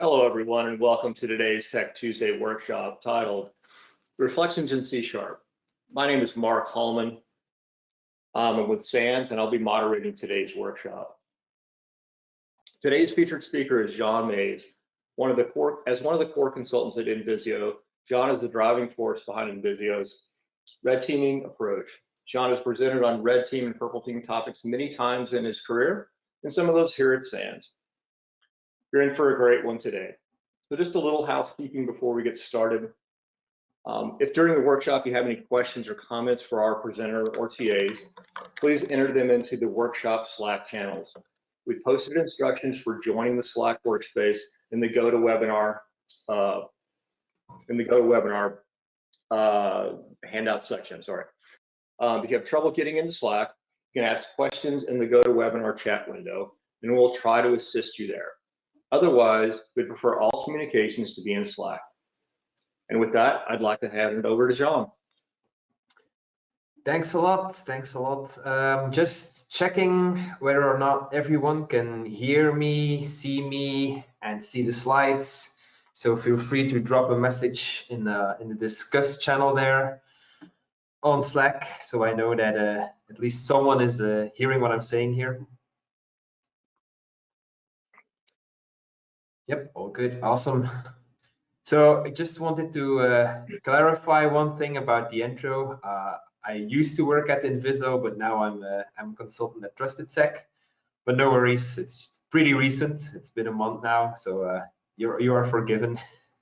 Hello, everyone, and welcome to today's Tech Tuesday workshop titled Reflections in C#. My name is Mark Hallman. I'm with SANS, and I'll be moderating today's workshop. Today's featured speaker is Jean Maes. One of the core consultants at Invisio, Jean is the driving force behind Invisio's red teaming approach. Jean has presented on red team and purple team topics many times in his career, and some of those here at SANS. You're in for a great one today. So just a little housekeeping before we get started. If during the workshop you have any questions or comments for our presenter or TAs, please enter them into the workshop Slack channels. We posted instructions for joining the Slack workspace in the GoToWebinar handout section. Sorry. If you have trouble getting into Slack, you can ask questions in the GoToWebinar chat window, and we'll try to assist you there. Otherwise, we'd prefer all communications to be in Slack. And with that, I'd like to hand it over to Jean. Thanks a lot. Just checking whether or not everyone can hear me, see me, and see the slides. So feel free to drop a message in the discuss channel there on Slack, so I know that at least someone is hearing what I'm saying here. Yep, all good, awesome. So I just wanted to clarify one thing about the intro. I used to work at Invisio, but now I'm a consultant at TrustedSec. But no worries, it's pretty recent. It's been a month now, so you are forgiven.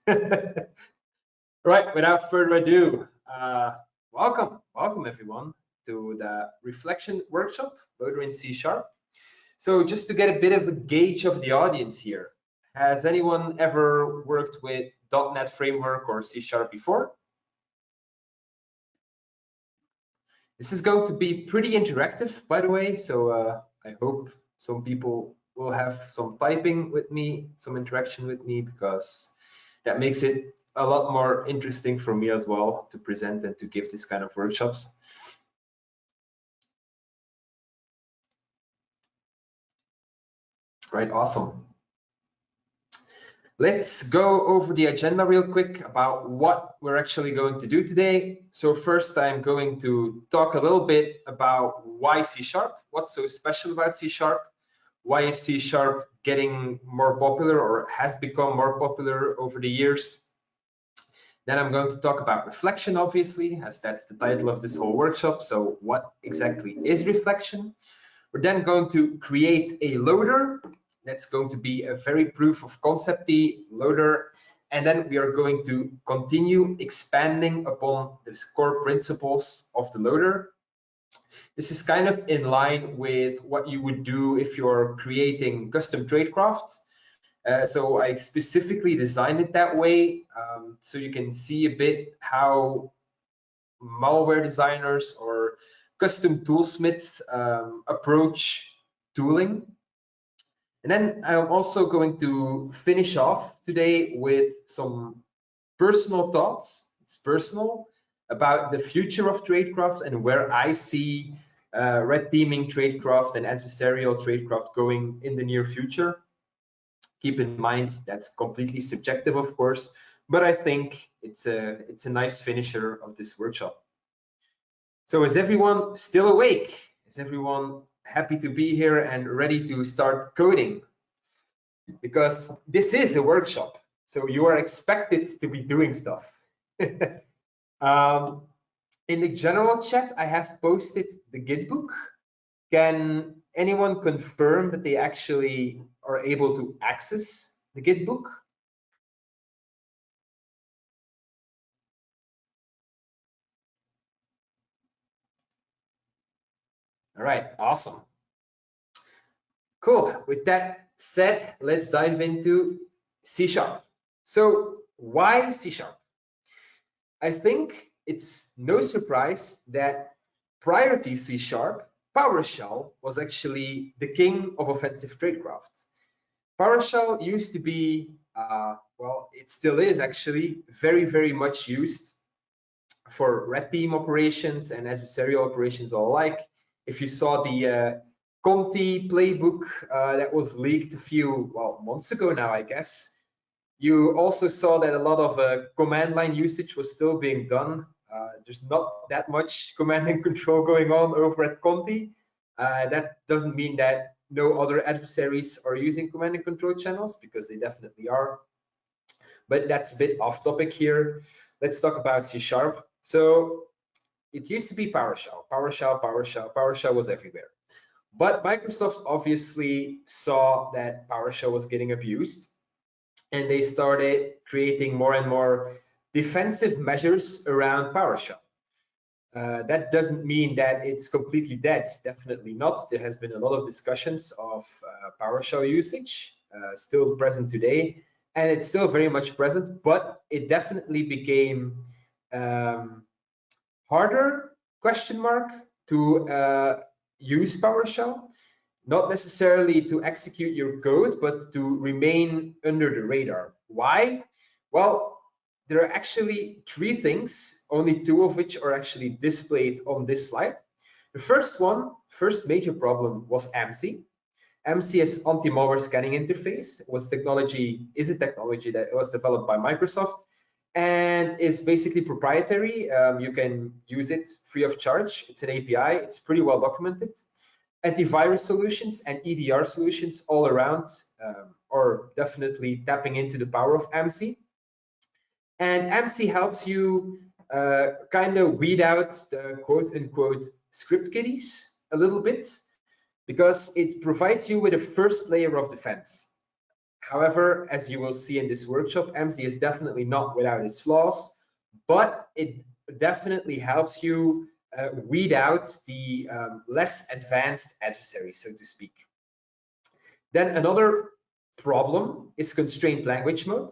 Right, without further ado, welcome everyone to the reflection workshop, Loader in C#. So just to get a bit of a gauge of the audience here, has anyone ever worked with .NET Framework or C# before? This is going to be pretty interactive, by the way, so I hope some people will have some typing with me, some interaction with me, because that makes it a lot more interesting for me as well to present and to give this kind of workshops. Right, awesome. Let's go over the agenda real quick about what we're actually going to do today. So first, I'm going to talk a little bit about why C#, what's so special about C#, why is C# getting more popular or has become more popular over the years. Then I'm going to talk about reflection, obviously, as that's the title of this whole workshop. So what exactly is reflection? We're then going to create a loader. That's going to be a very proof of concept-y loader. And then we are going to continue expanding upon the core principles of the loader. This is kind of in line with what you would do if you're creating custom tradecraft. So I specifically designed it that way, so you can see a bit how malware designers or custom toolsmiths approach tooling. And then I'm also going to finish off today with some personal thoughts. It's personal about the future of tradecraft and where I see red teaming tradecraft and adversarial tradecraft going in the near future. Keep in mind that's completely subjective, of course, but I think it's a nice finisher of this workshop. So is everyone still awake? Is everyone happy to be here and ready to start coding? Because this is a workshop, so you are expected to be doing stuff. In the general chat, I have posted the Git book. Can anyone confirm that they actually are able to access the Git book? All right, awesome. Cool. With that said, let's dive into C#. So why C#? I think it's no surprise that prior to C#, PowerShell was actually the king of offensive tradecraft. PowerShell used to be, well, it still is actually very much used for red team operations and adversarial operations alike. If you saw the Conti playbook that was leaked a few months ago now, I guess, You also saw that a lot of command line usage was still being done. There's not that much command and control going on over at Conti. That doesn't mean that no other adversaries are using command and control channels, because they definitely are. But that's a bit off topic here. Let's talk about C#. So it used to be PowerShell. PowerShell was everywhere. But Microsoft obviously saw that PowerShell was getting abused, and they started creating more and more defensive measures around PowerShell. That doesn't mean that it's completely dead, definitely not. There has been a lot of discussions of PowerShell usage, still present today, and it's still very much present, but it definitely became harder, question mark, to use PowerShell. Not necessarily to execute your code, but to remain under the radar. Why? Well, there are actually three things, only two of which are actually displayed on this slide. The first major problem was AMSI. AMSI is anti-malware scanning interface. Is a technology that was developed by Microsoft and is basically proprietary. You can use it free of charge. It's an API. It's pretty well documented. Antivirus solutions and EDR solutions all around are definitely tapping into the power of AMSI. And AMSI helps you kind of weed out the quote unquote script kiddies a little bit, because it provides you with a first layer of defense. However, as you will see in this workshop, AMSI is definitely not without its flaws, but it definitely helps you weed out the less advanced adversaries, so to speak. Then another problem is constrained language mode.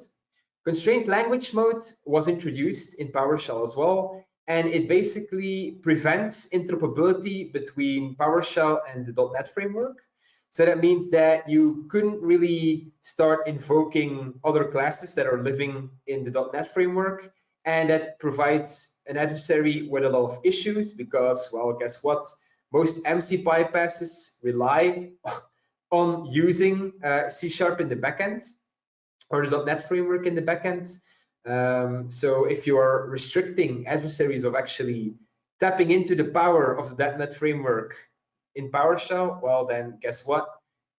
Constrained language mode was introduced in PowerShell as well, and it basically prevents interoperability between PowerShell and the .NET framework. So that means that you couldn't really start invoking other classes that are living in the .NET framework, and that provides an adversary with a lot of issues because, well, guess what? Most AMSI bypasses rely on using C# in the backend or the .NET framework in the backend. So if you are restricting adversaries of actually tapping into the power of the .NET framework in PowerShell, well, then guess what?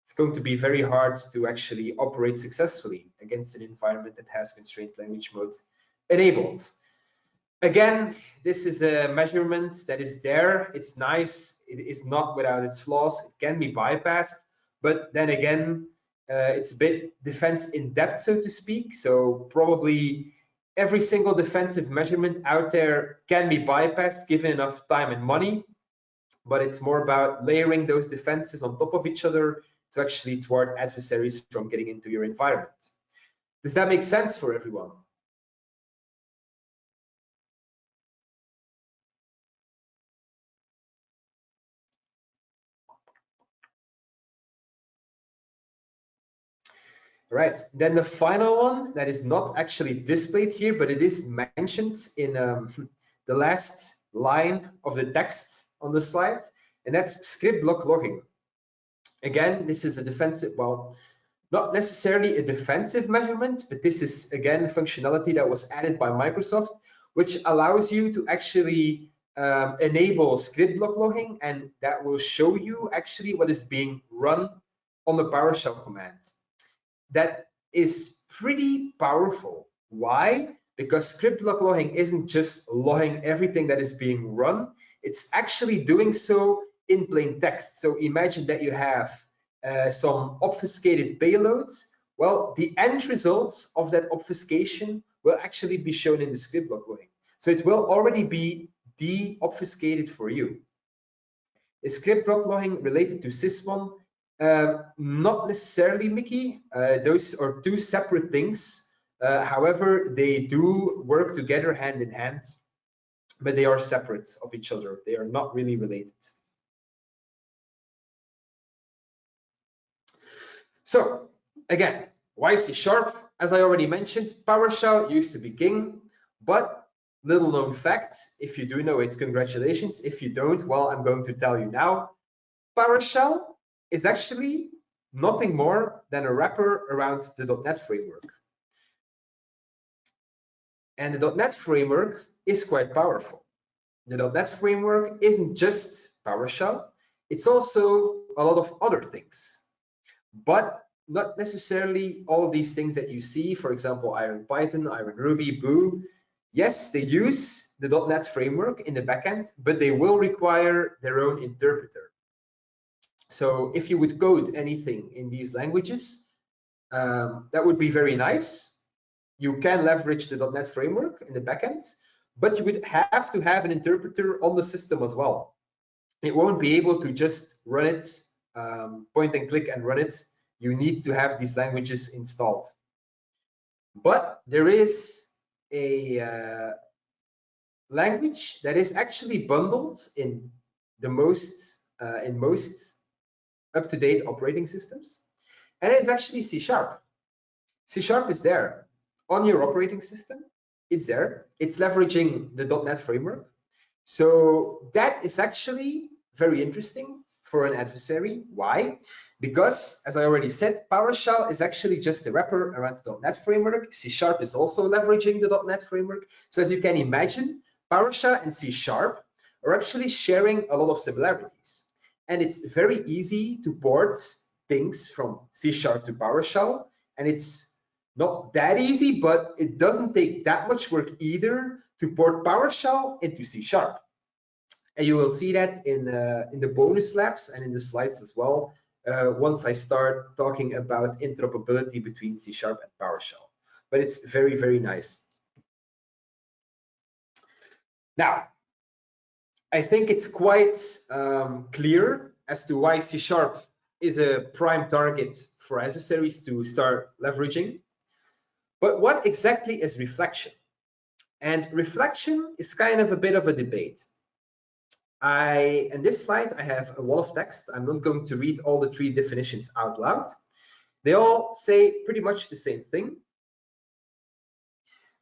It's going to be very hard to actually operate successfully against an environment that has constrained language mode enabled. Again, this is a measurement that is there. It's nice. It is not without its flaws. It can be bypassed, but then again, it's a bit defense in depth, so to speak. So probably every single defensive measurement out there can be bypassed given enough time and money, but it's more about layering those defenses on top of each other to actually thwart adversaries from getting into your environment. Does that make sense for everyone? Right, then the final one that is not actually displayed here, but it is mentioned in the last line of the text on the slide, and that's script block logging. Again, this is a defensive, well, not necessarily a defensive measurement, but this is, again, functionality that was added by Microsoft, which allows you to actually enable script block logging, and that will show you actually what is being run on the PowerShell command. That is pretty powerful. Why? Because script block logging isn't just logging everything that is being run, it's actually doing so in plain text. So imagine that you have some obfuscated payloads. Well, the end results of that obfuscation will actually be shown in the script block logging. So it will already be de-obfuscated for you. Is script block logging related to sys1? Not necessarily, Mickey. Those are two separate things. However, they do work together hand in hand, but they are separate of each other. They are not really related. So again, why C#? As I already mentioned, PowerShell used to be king, but little known fact, if you do know it, congratulations. If you don't, well, I'm going to tell you now. PowerShell is actually nothing more than a wrapper around the .NET framework. And the .NET framework is quite powerful. The .NET framework isn't just PowerShell, it's also a lot of other things, but not necessarily all these things that you see, for example, Iron Python, Iron Ruby, Boo. Yes, they use the .NET framework in the backend, but they will require their own interpreter. So if you would code anything in these languages, that would be very nice. You can leverage the .NET framework in the backend, but you would have to have an interpreter on the system as well. It won't be able to just run it, point and click and run it. You need to have these languages installed. But there is a language that is actually bundled in the most up-to-date operating systems, and it's actually C#. C# is there on your operating system. It's there. It's leveraging the .NET framework. So that is actually very interesting for an adversary. Why? Because, as I already said, PowerShell is actually just a wrapper around the .NET framework. C# is also leveraging the .NET framework. So as you can imagine, PowerShell and C# are actually sharing a lot of similarities. And it's very easy to port things from C# to PowerShell. And it's not that easy, but it doesn't take that much work either to port PowerShell into C#. And you will see that in the bonus labs and in the slides as well, once I start talking about interoperability between C# and PowerShell. But it's very, very nice. Now, I think it's quite clear as to why C# is a prime target for adversaries to start leveraging. But what exactly is reflection? And reflection is kind of a bit of a debate. In this slide, I have a wall of text. I'm not going to read all the 3 definitions out loud. They all say pretty much the same thing.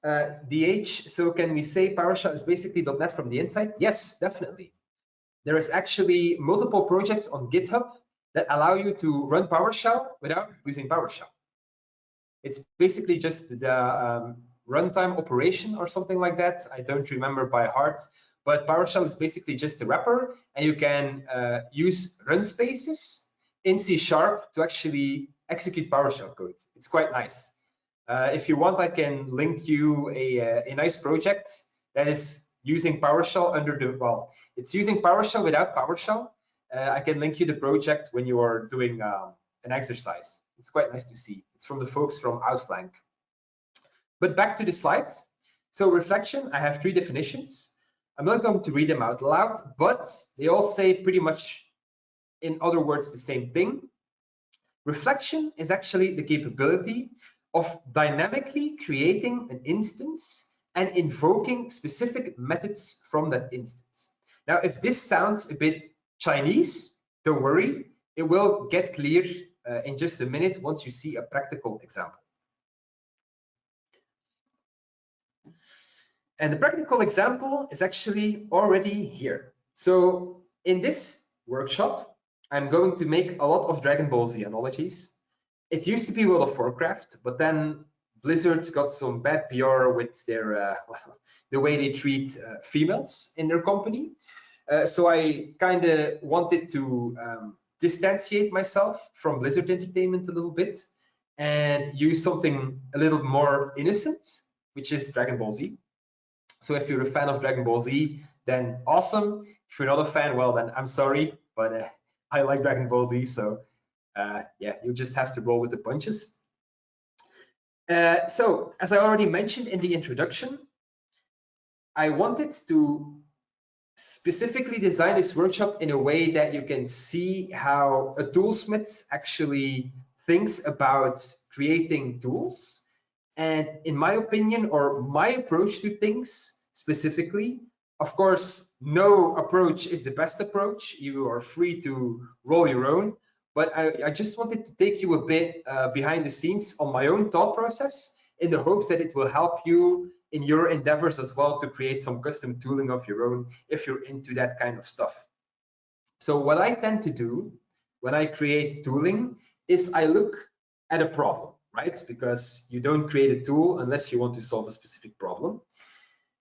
DH, so can we say PowerShell is basically .NET from the inside? Yes, definitely. There is actually multiple projects on GitHub that allow you to run PowerShell without using PowerShell. It's basically just the runtime operation or something like that. I don't remember by heart, but PowerShell is basically just a wrapper, and you can use run spaces in C# to actually execute PowerShell code. It's quite nice. If you want, I can link you a nice project that is using PowerShell under the, well, it's using PowerShell without PowerShell. I can link you the project when you are doing an exercise. It's quite nice to see. It's from the folks from Outflank. But back to the slides. So reflection, I have 3 definitions. I'm not going to read them out loud, but they all say pretty much, in other words, the same thing. Reflection is actually the capability of dynamically creating an instance and invoking specific methods from that instance. Now, if this sounds a bit Chinese, don't worry, it will get clear in just a minute once you see a practical example. And the practical example is actually already here. So in this workshop, I'm going to make a lot of Dragon Ball Z analogies. It used to be World of Warcraft, but then Blizzard got some bad PR with their the way they treat females in their company. So I kind of wanted to distantiate myself from Blizzard Entertainment a little bit and use something a little more innocent, which is Dragon Ball Z. So if you're a fan of Dragon Ball Z, then awesome. If you're not a fan, well, then I'm sorry, but I like Dragon Ball Z, so yeah, you just have to roll with the punches. So as I already mentioned in the introduction, I wanted to specifically design this workshop in a way that you can see how a toolsmith actually thinks about creating tools. And in my opinion, or my approach to things specifically, of course, no approach is the best approach. You are free to roll your own. But I just wanted to take you a bit behind the scenes on my own thought process in the hopes that it will help you in your endeavors as well to create some custom tooling of your own if you're into that kind of stuff. So what I tend to do when I create tooling is I look at a problem. right? Because you don't create a tool unless you want to solve a specific problem.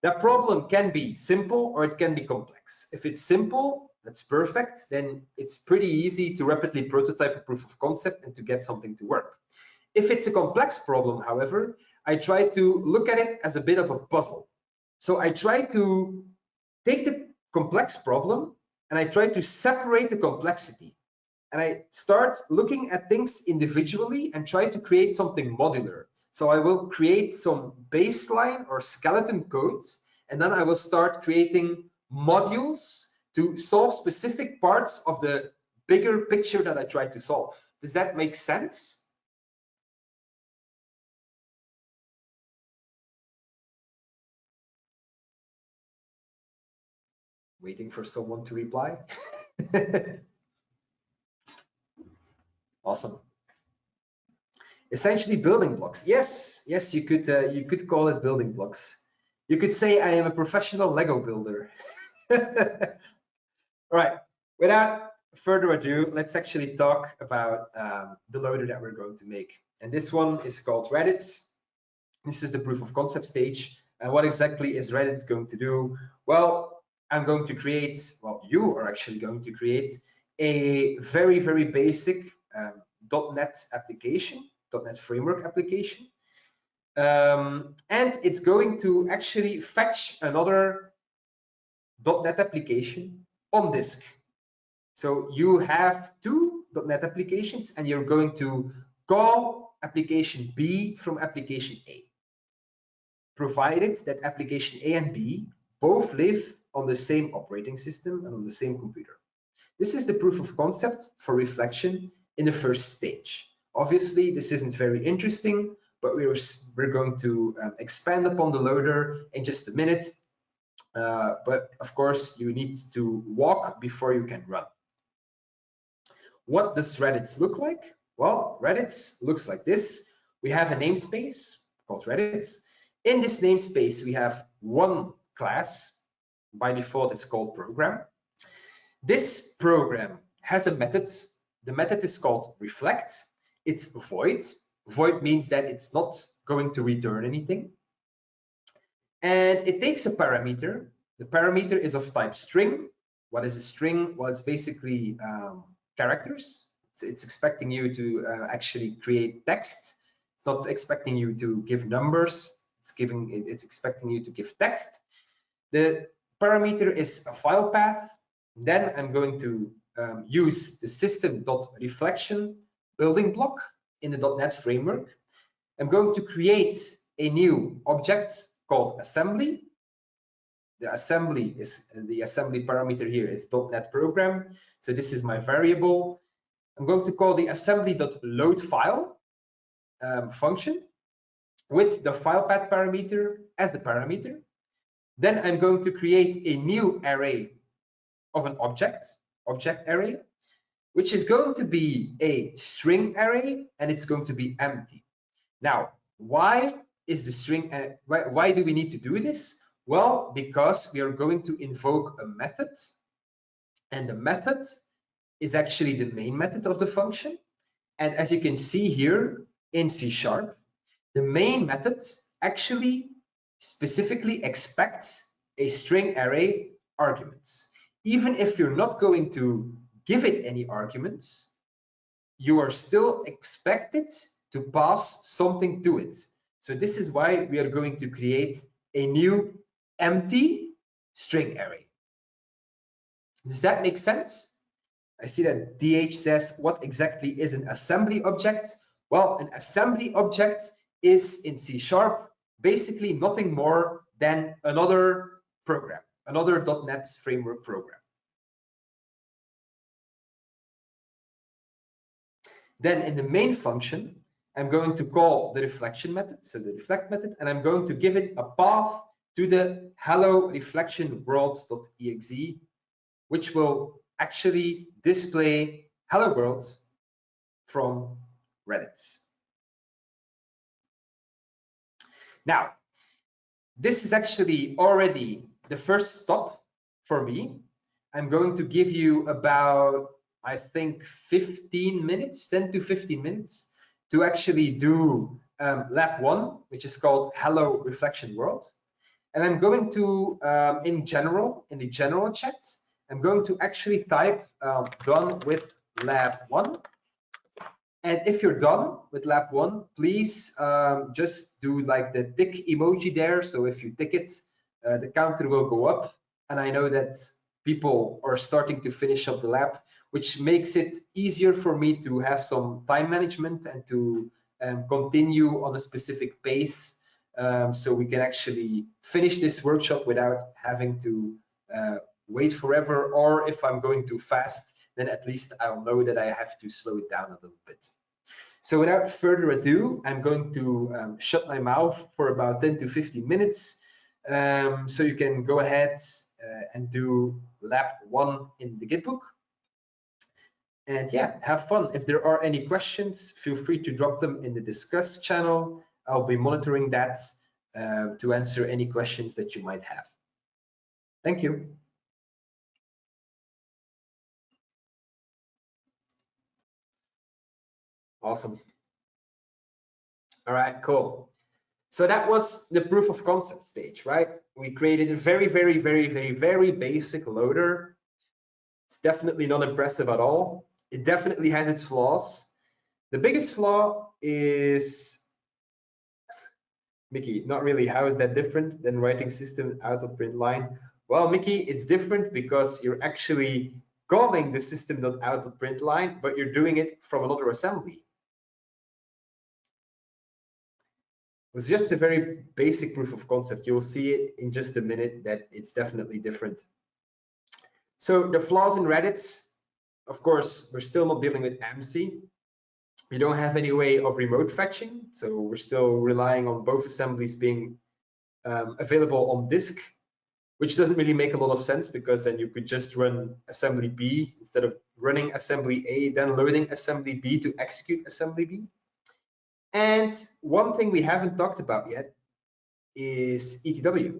That problem can be simple or it can be complex. If it's simple, that's perfect. Then it's pretty easy to rapidly prototype a proof of concept and to get something to work. If it's a complex problem, however, I try to look at it as a bit of a puzzle. So I try to take the complex problem and I try to separate the complexity. And I start looking at things individually and try to create something modular. So I will create some baseline or skeleton codes, and then I will start creating modules to solve specific parts of the bigger picture that I try to solve. Does that make sense? Waiting for someone to reply. Awesome. Essentially building blocks. Yes, you could call it building blocks. You could say I am a professional Lego builder. All right, without further ado, let's actually talk about the loader that we're going to make. And this one is called Reddit. This is the proof of concept stage. And what exactly is Reddit going to do? Well, I'm going to create, well, you are actually going to create a very, very basic .NET application, .NET framework application. And it's going to actually fetch another .NET application on disk. So you have two .NET applications and you're going to call application B from application A, provided that application A and B both live on the same operating system and on the same computer. This is the proof of concept for reflection in the first stage. Obviously, this isn't very interesting, but we're going to expand upon the loader in just a minute. But of course, you need to walk before you can run. What does Reddit look like? Well, Reddit looks like this. We have a namespace called Reddit. In this namespace, we have one class. By default, it's called program. This program has a method. The method is called reflect. It's void. Void means that it's not going to return anything. And it takes a parameter. The parameter is of type string. What is a string? Well, it's basically characters. It's expecting you to actually create text. It's not expecting you to give numbers. It's expecting you to give text. The parameter is a file path. Then I'm going to use the system.reflection building block in the .NET framework. I'm going to create a new object called assembly. The assembly parameter here is .NET program. So this is my variable. I'm going to call the assembly.loadFile function with the file path parameter as the parameter. Then I'm going to create a new array of an object array, which is going to be a string array, and it's going to be empty. Now, why is the string? Why do we need to do this? Well, because we are going to invoke a method, and the method is actually the main method of the function. And as you can see here in C#, the main method actually specifically expects a string array arguments. Even if you're not going to give it any arguments, you are still expected to pass something to it. So this is why we are going to create a new empty string array. Does that make sense? I see that DH says, what exactly is an assembly object? Well, an assembly object is in C# basically nothing more than another program, another .NET framework program. Then in the main function, I'm going to call the reflection method, so the reflect method, and I'm going to give it a path to the hello reflection world.exe, which will actually display hello world from Reddit. Now, this is actually already the first stop for me. I'm going to give you about, I think, 15 minutes, 10 to 15 minutes to actually do lab 1, which is called Hello Reflection World. And I'm going to, in the general chat, I'm going to actually type done with lab 1. And if you're done with lab 1, please just do like the tick emoji there. So if you tick it, the counter will go up. And I know that people are starting to finish up the lab, which makes it easier for me to have some time management and to continue on a specific pace. So we can actually finish this workshop without having to wait forever, or if I'm going too fast, then at least I'll know that I have to slow it down a little bit. So without further ado, I'm going to shut my mouth for about 10 to 15 minutes. So you can go ahead and do lab 1 in the Gitbook. And yeah, have fun. If there are any questions, feel free to drop them in the discuss channel. I'll be monitoring that to answer any questions that you might have. Thank you. Awesome. All right, cool. So that was the proof of concept stage, right? We created a very basic loader. It's definitely not impressive at all. It definitely has its flaws. The biggest flaw is, Mickey, not really. How is that different than writing system out of print line? Well, Mickey, it's different because you're actually calling the system.out of print line, but you're doing it from another assembly. It was just a very basic proof of concept. You'll see it in just a minute that it's definitely different. So the flaws in Reddit, of course, we're still not dealing with AMSI. We don't have any way of remote fetching, so we're still relying on both assemblies being available on disk, which doesn't really make a lot of sense because then you could just run assembly B instead of running assembly A, then loading assembly B to execute assembly B. And one thing we haven't talked about yet is ETW.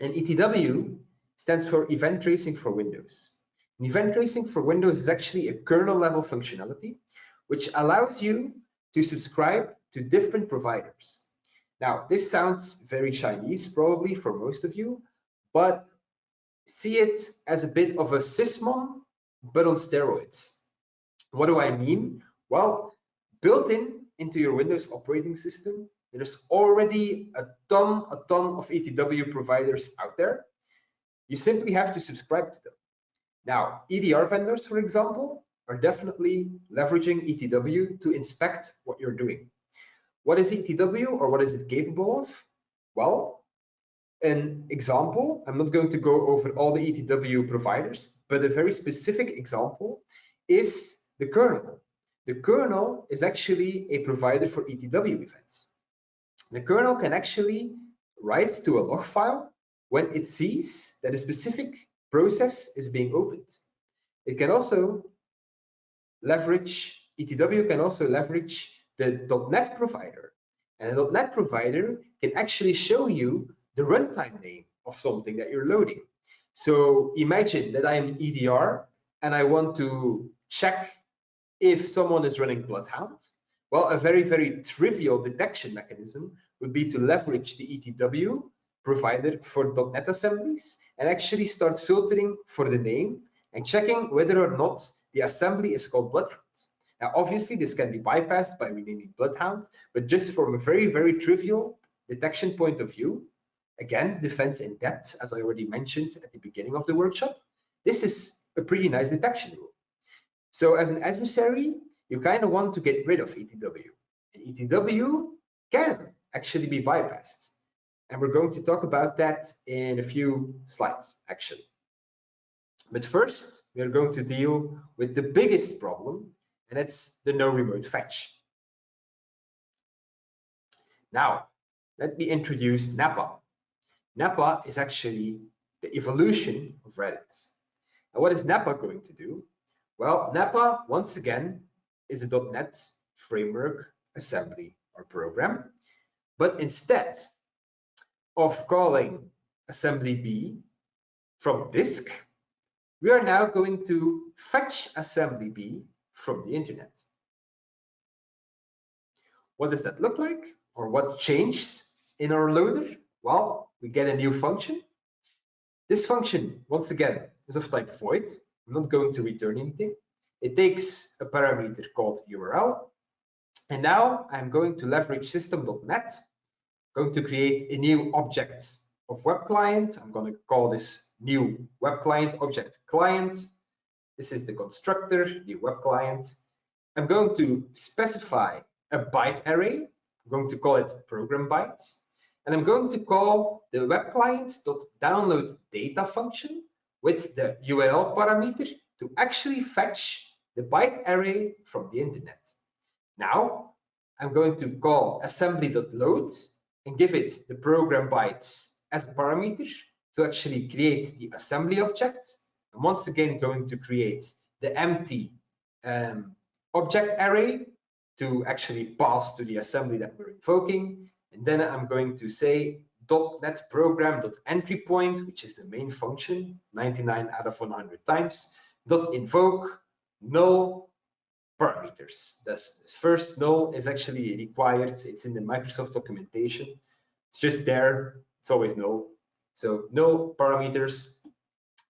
And ETW stands for Event Tracing for Windows. And Event Tracing for Windows is actually a kernel level functionality, which allows you to subscribe to different providers. Now, this sounds very Chinese probably for most of you, but see it as a bit of a sysmon, but on steroids. What do I mean? Well, built into your Windows operating system, there's already a ton of ETW providers out there. You simply have to subscribe to them. Now, EDR vendors, for example, are definitely leveraging ETW to inspect what you're doing. What is ETW or what is it capable of? Well, an example, I'm not going to go over all the ETW providers, but a very specific example is the kernel. The kernel is actually a provider for ETW events. The kernel can actually write to a log file when it sees that a specific process is being opened. It can also leverage, ETW can also leverage the .NET provider. And the .NET provider can actually show you the runtime name of something that you're loading. So imagine that I am an EDR and I want to check if someone is running Bloodhound. Well, a very trivial detection mechanism would be to leverage the ETW provided for .NET assemblies and actually start filtering for the name and checking whether or not the assembly is called Bloodhound. Now, obviously, this can be bypassed by renaming Bloodhound, but just from a very trivial detection point of view, again, defense in depth, as I already mentioned at the beginning of the workshop, this is a pretty nice detection rule. So as an adversary, you kind of want to get rid of ETW. And ETW can actually be bypassed. And we're going to talk about that in a few slides, actually. But first, we are going to deal with the biggest problem, and it's the no remote fetch. Now, let me introduce NAPA. NAPA is actually the evolution of Reddit. And what is NAPA going to do? Well, NAPA, once again, is a .NET framework assembly or program. But instead of calling assembly B from disk, we are now going to fetch assembly B from the internet. What does that look like? Or what changes in our loader? Well, we get a new function. This function, once again, is of type void. I'm not going to return anything. It takes a parameter called URL. And now I'm going to leverage system.net, going to create a new object of web client. I'm going to call this new web client object client. This is the constructor, new web client. I'm going to specify a byte array. I'm going to call it program bytes. And I'm going to call the web client.download data function with the URL parameter to actually fetch the byte array from the internet. Now I'm going to call assembly.load and give it the program bytes as a parameter to actually create the assembly object. I'm once again going to create the empty object array to actually pass to the assembly that we're invoking. And then I'm going to say .NET program.entry point, which is the main function, 99 out of 100 times, .invoke null parameters. This first null is actually required. It's in the Microsoft documentation. It's just there. It's always null. So null parameters.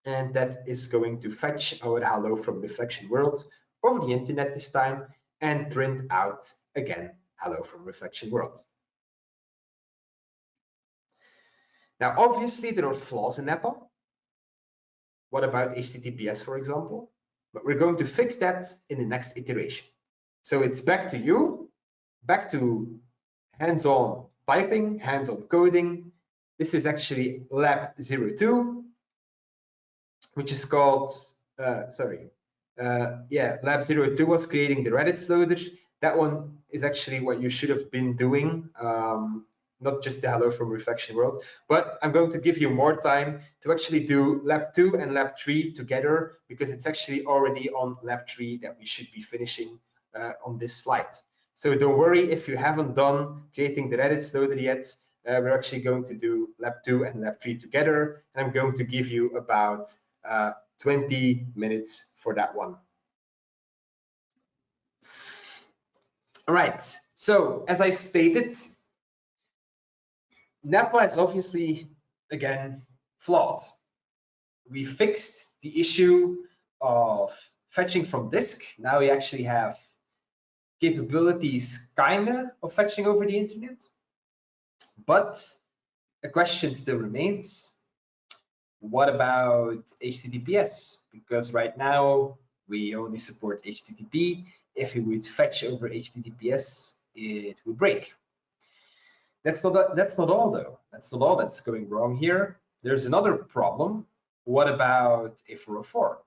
And that is going to fetch our hello from reflection world over the internet this time and print out again hello from reflection world. Now, obviously, there are flaws in NEPA. What about HTTPS, for example? But we're going to fix that in the next iteration. So it's back to you, back to hands-on typing, hands-on coding. This is actually lab 02, which is called, lab 02 was creating the Redis loader. That one is actually what you should have been doing, not just the hello from reflection world, but I'm going to give you more time to actually do lab 2 and lab 3 together, because it's actually already on lab 3 that we should be finishing on this slide. So don't worry if you haven't done creating the Redis loader yet. We're actually going to do lab 2 and lab 3 together, and I'm going to give you about 20 minutes for that one. All right, so as I stated, NEPA is obviously, again, flawed. We fixed the issue of fetching from disk. Now we actually have capabilities kinda of fetching over the internet, but a question still remains. What about HTTPS? Because right now we only support HTTP. If we would fetch over HTTPS, it would break. That's not all though. That's not all that's going wrong here. There's another problem. What about a 404?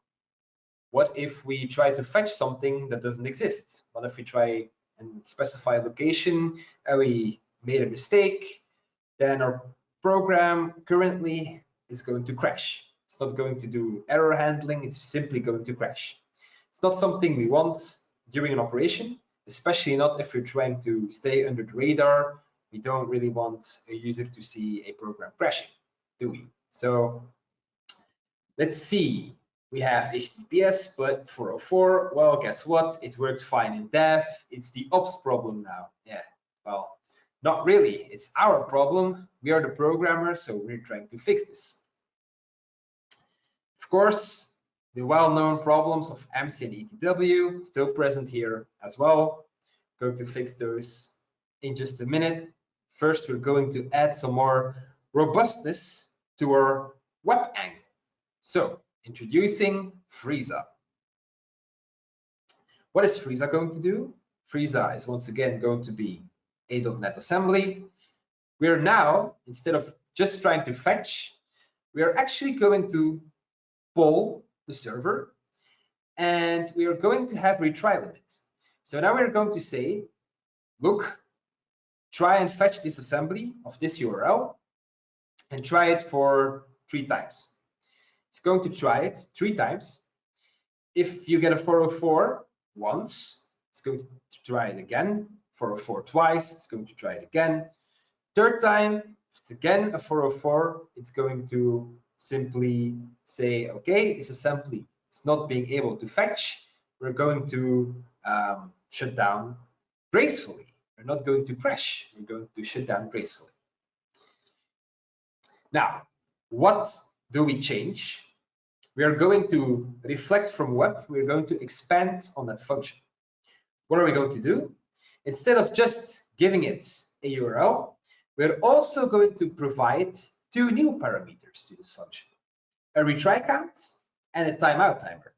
What if we try to fetch something that doesn't exist? What if we try and specify a location and we made a mistake? Then our program currently is going to crash. It's not going to do error handling. It's simply going to crash. It's not something we want during an operation, especially not if we're trying to stay under the radar. We don't really want a user to see a program crashing, do we? So let's see. We have HTTPS, but 404, well, guess what? It worked fine in dev. It's the ops problem now. Yeah, well, not really. It's our problem. We are the programmers, so we're trying to fix this. Of course, the well-known problems of MC and ETW still present here as well. Going to fix those in just a minute. First, we're going to add some more robustness to our web angle. So, introducing Frieza. What is Frieza going to do? Frieza is once again going to be a .NET assembly. We are now, instead of just trying to fetch, we are actually going to poll the server, and we are going to have retry limits. So now we're going to say, look, try and fetch this assembly of this URL and try it for 3 times. It's going to try it 3 times. If you get a 404 once, it's going to try it again. 404 twice, it's going to try it again. 3rd time, if it's again a 404, it's going to simply say, okay, this assembly is not being able to fetch. We're going to shut down gracefully. We're not going to crash. We're going to shut down gracefully. Now, what do we change? We are going to reflect from web. We're going to expand on that function. What are we going to do? Instead of just giving it a URL, we're also going to provide two new parameters to this function, a retry count and a timeout timer,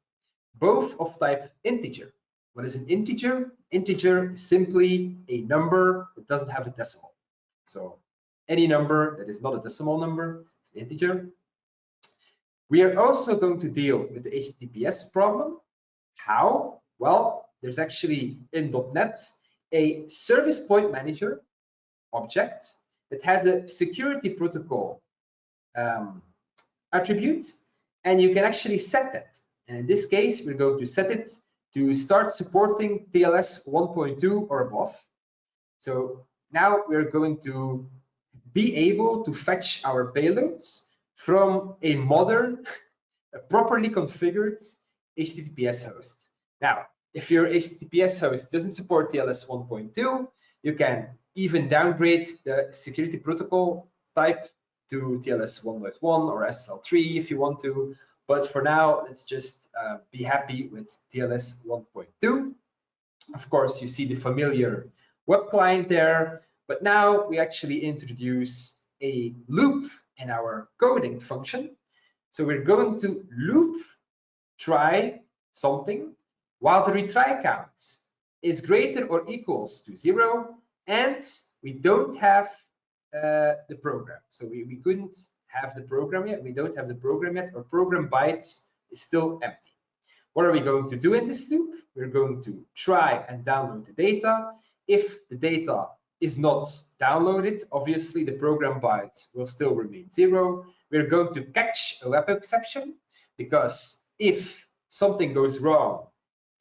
both of type integer. What is an integer? Integer is simply a number that doesn't have a decimal. So any number that is not a decimal number is an integer. We are also going to deal with the HTTPS problem. How? Well, there's actually in .NET a service point manager object that has a security protocol attribute, and you can actually set that. And in this case, we're going to set it to start supporting TLS 1.2 or above. So now we're going to be able to fetch our payloads from a modern, properly configured HTTPS host. Now, if your HTTPS host doesn't support TLS 1.2, you can even downgrade the security protocol type to TLS 1.1 or SSL3 if you want to. But for now, let's just be happy with TLS 1.2. Of course, you see the familiar web client there, but now we actually introduce a loop in our coding function. So we're going to loop try something while the retry count is greater or equals to 0, and we don't have the program. So we couldn't have the program yet. We don't have the program yet. Our program bytes is still empty. What are we going to do in this loop? We're going to try and download the data. If the data is not downloaded, obviously the program bytes will still remain 0. We're going to catch a web exception, because if something goes wrong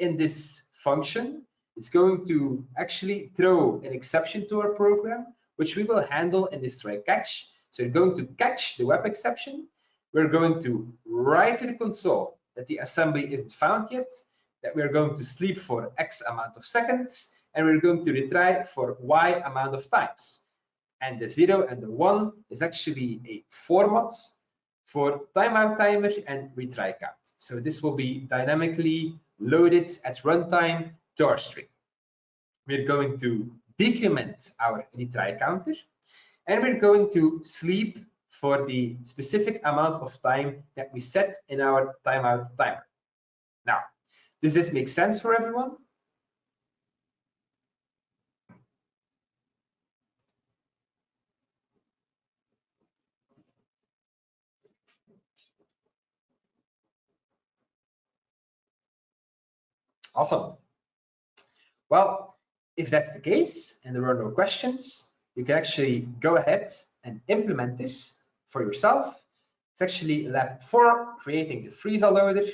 in this function, it's going to actually throw an exception to our program, which we will handle in this try catch. So we're going to catch the web exception. We're going to write to the console that the assembly isn't found yet, that we're going to sleep for X amount of seconds, and we're going to retry for Y amount of times. And the 0 and the 1 is actually a format for timeout timer and retry count. So this will be dynamically loaded at runtime to our string. We're going to decrement our retry counter, and we're going to sleep for the specific amount of time that we set in our timeout timer. Now, does this make sense for everyone? Awesome. Well, if that's the case and there are no questions, you can actually go ahead and implement this for yourself. It's actually lab 4, creating the Freeza loader.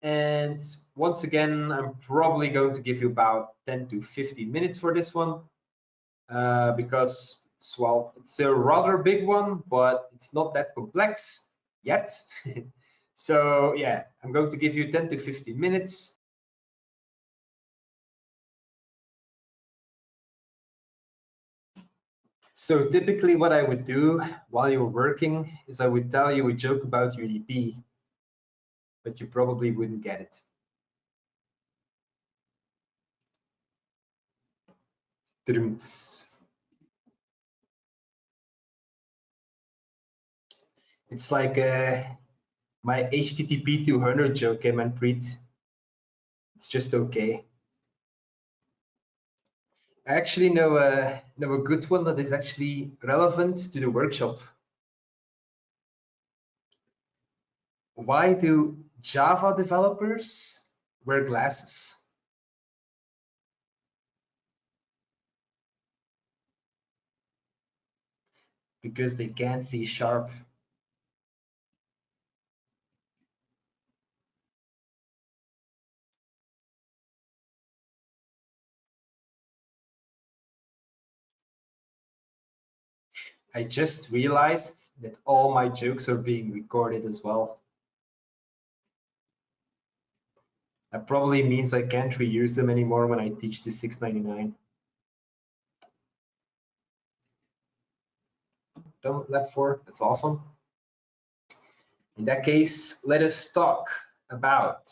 And once again, I'm probably going to give you about 10 to 15 minutes for this one, because it's a rather big one, but it's not that complex yet. So yeah, I'm going to give you 10 to 15 minutes. So typically what I would do while you're working is I would tell you a joke about UDP, but you probably wouldn't get it. It's like my HTTP 200 joke, Manpreet. It's just okay. I actually know a good one that is actually relevant to the workshop. Why do Java developers wear glasses? Because they can't see sharp. I just realized that all my jokes are being recorded as well. That probably means I can't reuse them anymore when I teach the 699. done with lab 4. That's awesome. In that case, let us talk about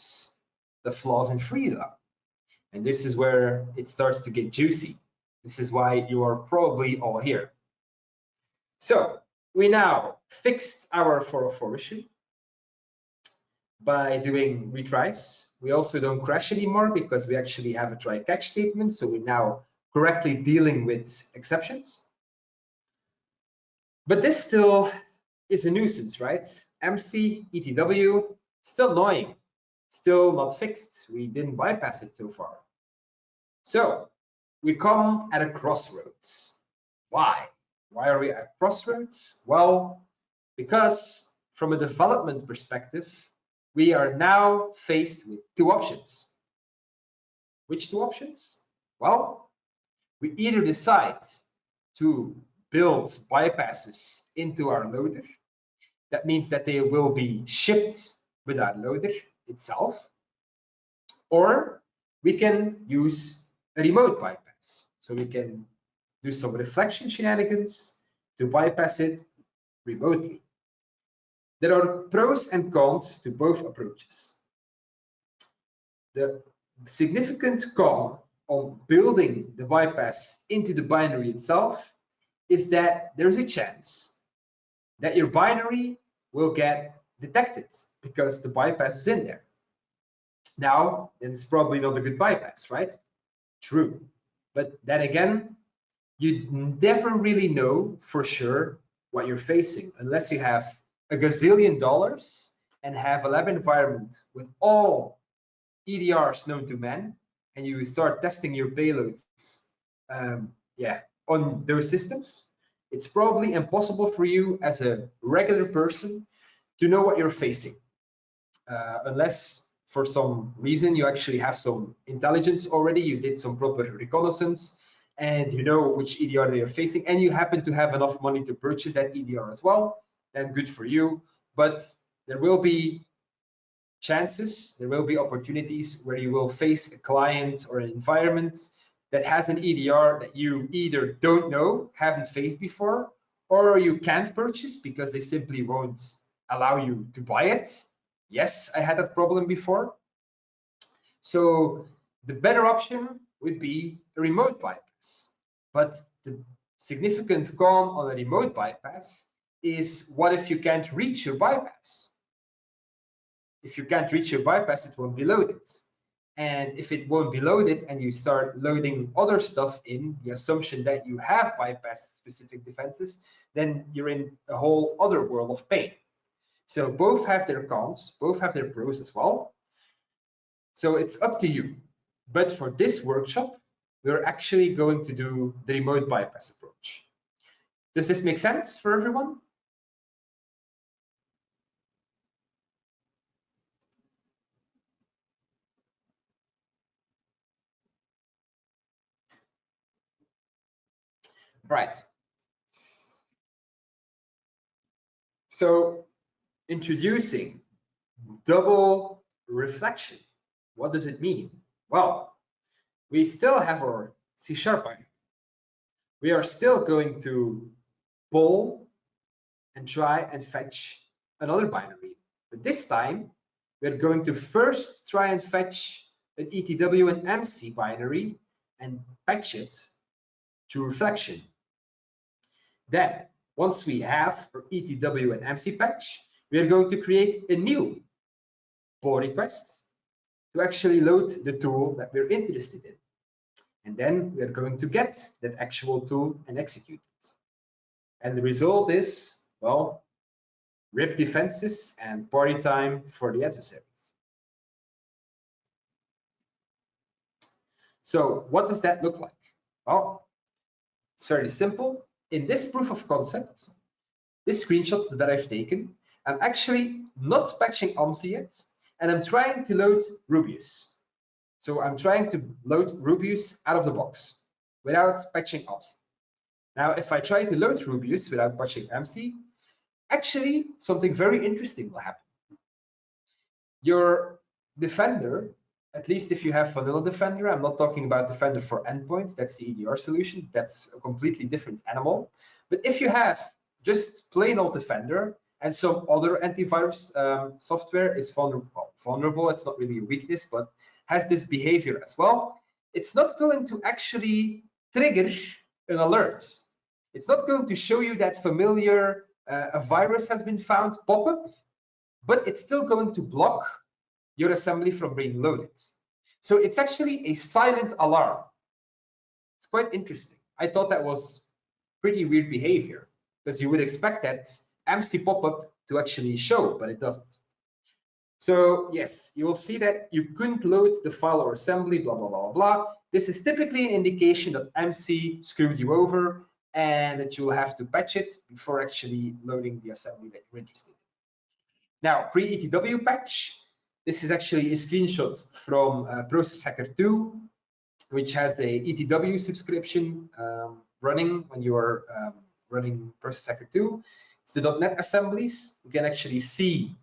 the flaws in freeze-up. And this is where it starts to get juicy. This is why you are probably all here. So we now fixed our 404 issue by doing retries. We also don't crash anymore because we actually have a try catch statement. So we're now correctly dealing with exceptions. But this still is a nuisance, right? MC, ETW, still annoying, still not fixed. We didn't bypass it so far. So we come at a crossroads. Why? Why are we at crossroads? Well, because from a development perspective, we are now faced with two options. Which two options? Well, we either decide to build bypasses into our loader. That means that they will be shipped with our loader itself. Or we can use a remote bypass. So we can do some reflection shenanigans to bypass it remotely. There are pros and cons to both approaches. The significant con on building the bypass into the binary itself is that there's a chance that your binary will get detected because the bypass is in there. Now, it's probably not a good bypass, right? True. But then again, you never really know for sure what you're facing unless you have a gazillion dollars and have a lab environment with all EDRs known to man, and you start testing your payloads on those systems. It's probably impossible for you as a regular person to know what you're facing, unless for some reason you actually have some intelligence already, you did some proper reconnaissance, and you know which EDR they are facing, and you happen to have enough money to purchase that EDR as well, then good for you. But there will be chances, there will be opportunities where you will face a client or an environment that has an EDR that you either don't know, haven't faced before, or you can't purchase because they simply won't allow you to buy it. Yes, I had that problem before. So the better option would be a remote bypass. But the significant con on a remote bypass is, what if you can't reach your bypass? If you can't reach your bypass, it won't be loaded. And if it won't be loaded and you start loading other stuff in the assumption that you have bypassed specific defenses, then you're in a whole other world of pain. So both have their cons, both have their pros as well. So it's up to you. But for this workshop, we're actually going to do the remote bypass approach. Does this make sense for everyone? Right. So introducing double reflection. What does it mean? Well, we still have our C# binary. We are still going to pull and try and fetch another binary. But this time, we're going to first try and fetch an ETW and MC binary and patch it to reflection. Then, once we have our ETW and MC patch, we are going to create a new pull request to actually load the tool that we're interested in. And then we are going to get that actual tool and execute it. And the result is, well, RIP defenses and party time for the adversaries. So what does that look like? Well, it's fairly simple. In this proof of concept, this screenshot that I've taken, I'm actually not patching OMSI yet, and I'm trying to load Rubius. So I'm trying to load Rubius out of the box without patching OMSI. Now, if I try to load Rubius without patching OMSI, actually something very interesting will happen. Your Defender, at least if you have vanilla Defender, I'm not talking about Defender for endpoints, that's the EDR solution, that's a completely different animal. But if you have just plain old Defender and some other antivirus software is vulnerable. Vulnerable, it's not really a weakness, but has this behavior as well. It's not going to actually trigger an alert. It's not going to show you that familiar a virus has been found pop-up, but it's still going to block your assembly from being loaded. So it's actually a silent alarm. It's quite interesting. I thought that was pretty weird behavior because you would expect that MC pop-up to actually show, but it doesn't. So yes, you will see that you couldn't load the file or assembly, blah, blah, blah, blah. This is typically an indication that MC screwed you over and that you will have to patch it before actually loading the assembly that you're interested in. Now, pre-ETW patch, this is actually a screenshot from Process Hacker 2, which has a ETW subscription running when you are running Process Hacker 2. It's the .NET assemblies. You can actually see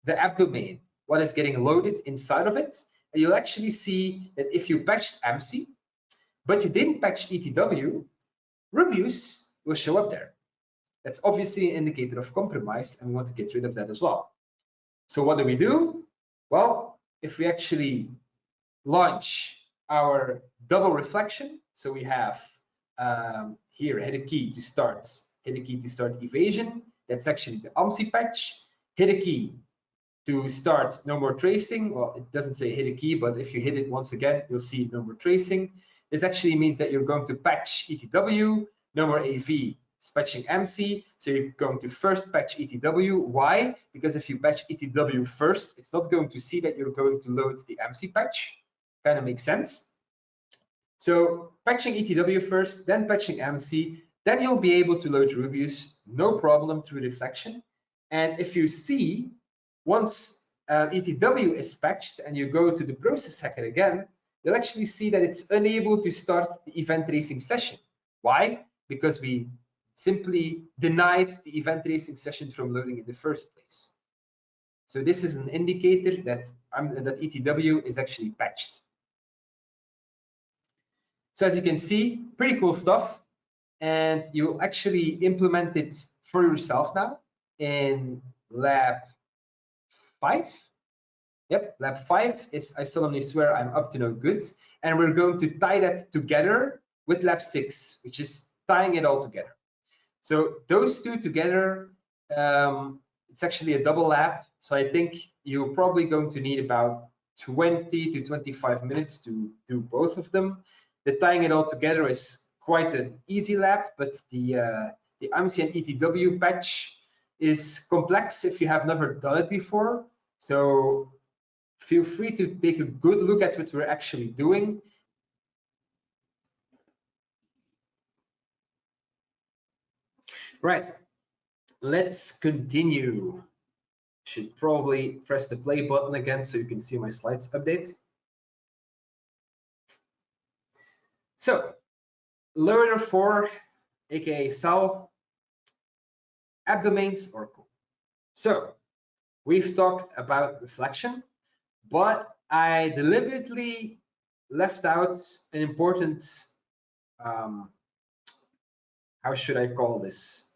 the app domain, what is getting loaded inside of it. And you'll actually see that if you patched MC, but you didn't patch ETW, Rubius will show up there. That's obviously an indicator of compromise, and we want to get rid of that as well. So what do? Well, if we actually launch our double reflection, so we have here hit a key to start evasion. That's actually the AMSI patch. Hit a key to start no more tracing. Well, it doesn't say hit a key, but if you hit it once again, you'll see no more tracing. This actually means that you're going to patch ETW, no more AV, it's patching MC. So you're going to first patch ETW. Why? Because if you patch ETW first, it's not going to see that you're going to load the MC patch. Kind of makes sense. So patching ETW first, then patching MC, then you'll be able to load Rubius, no problem, through reflection. And if you see, once ETW is patched and you go to the process hacker again, you'll actually see that it's unable to start the event tracing session. Why? Because we simply denied the event tracing session from loading in the first place. So this is an indicator that ETW is actually patched. So as you can see, pretty cool stuff. And you'll actually implement it for yourself now in lab 5. Yep, lab 5 is, I solemnly swear I'm up to no good. And we're going to tie that together with lab 6, which is tying it all together. So those two together, it's actually a double lab. So I think you're probably going to need about 20 to 25 minutes to do both of them. The tying it all together is quite an easy lab, but the AMSI and ETW patch is complex if you have never done it before. So feel free to take a good look at what we're actually doing. Right, let's continue. Should probably press the play button again so you can see my slides update. So loader 4, aka SAL, app domains are cool. So we've talked about reflection, but I deliberately left out an important, how should I call this?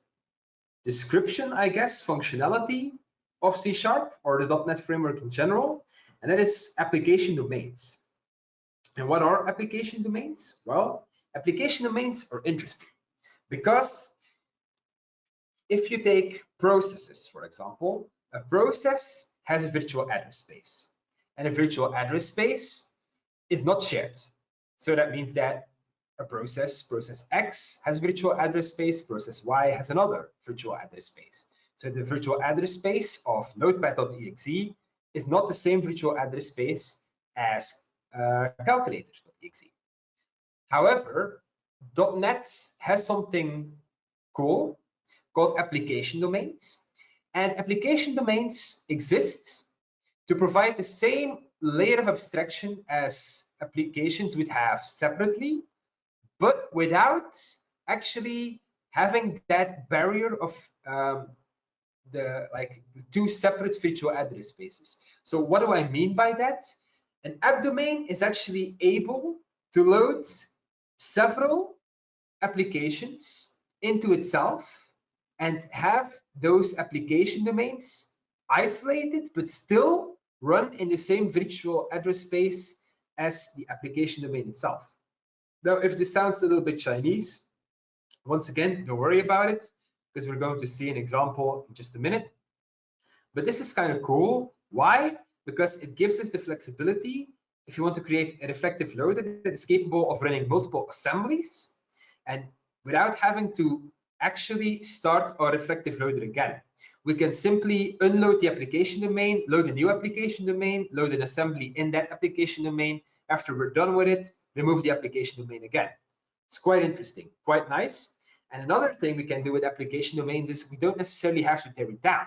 Description, I guess, functionality of C# or the .NET framework in general, and that is application domains. And what are application domains? Well, application domains are interesting because if you take processes, for example, a process has a virtual address space, and a virtual address space is not shared. So that means that a process X has virtual address space, process Y has another virtual address space. So the virtual address space of notepad.exe is not the same virtual address space as calculator.exe. However, .NET has something cool called application domains. And application domains exist to provide the same layer of abstraction as applications would have separately, but without actually having that barrier of the two separate virtual address spaces. So what do I mean by that? An app domain is actually able to load several applications into itself and have those application domains isolated, but still run in the same virtual address space as the application domain itself. Now, if this sounds a little bit Chinese, once again, don't worry about it, because we're going to see an example in just a minute. But this is kind of cool. Why? Because it gives us the flexibility if you want to create a reflective loader that is capable of running multiple assemblies and without having to actually start our reflective loader again. We can simply unload the application domain, load a new application domain, load an assembly in that application domain. After we're done with it, remove the application domain again. It's quite interesting, quite nice. And another thing we can do with application domains is we don't necessarily have to tear it down.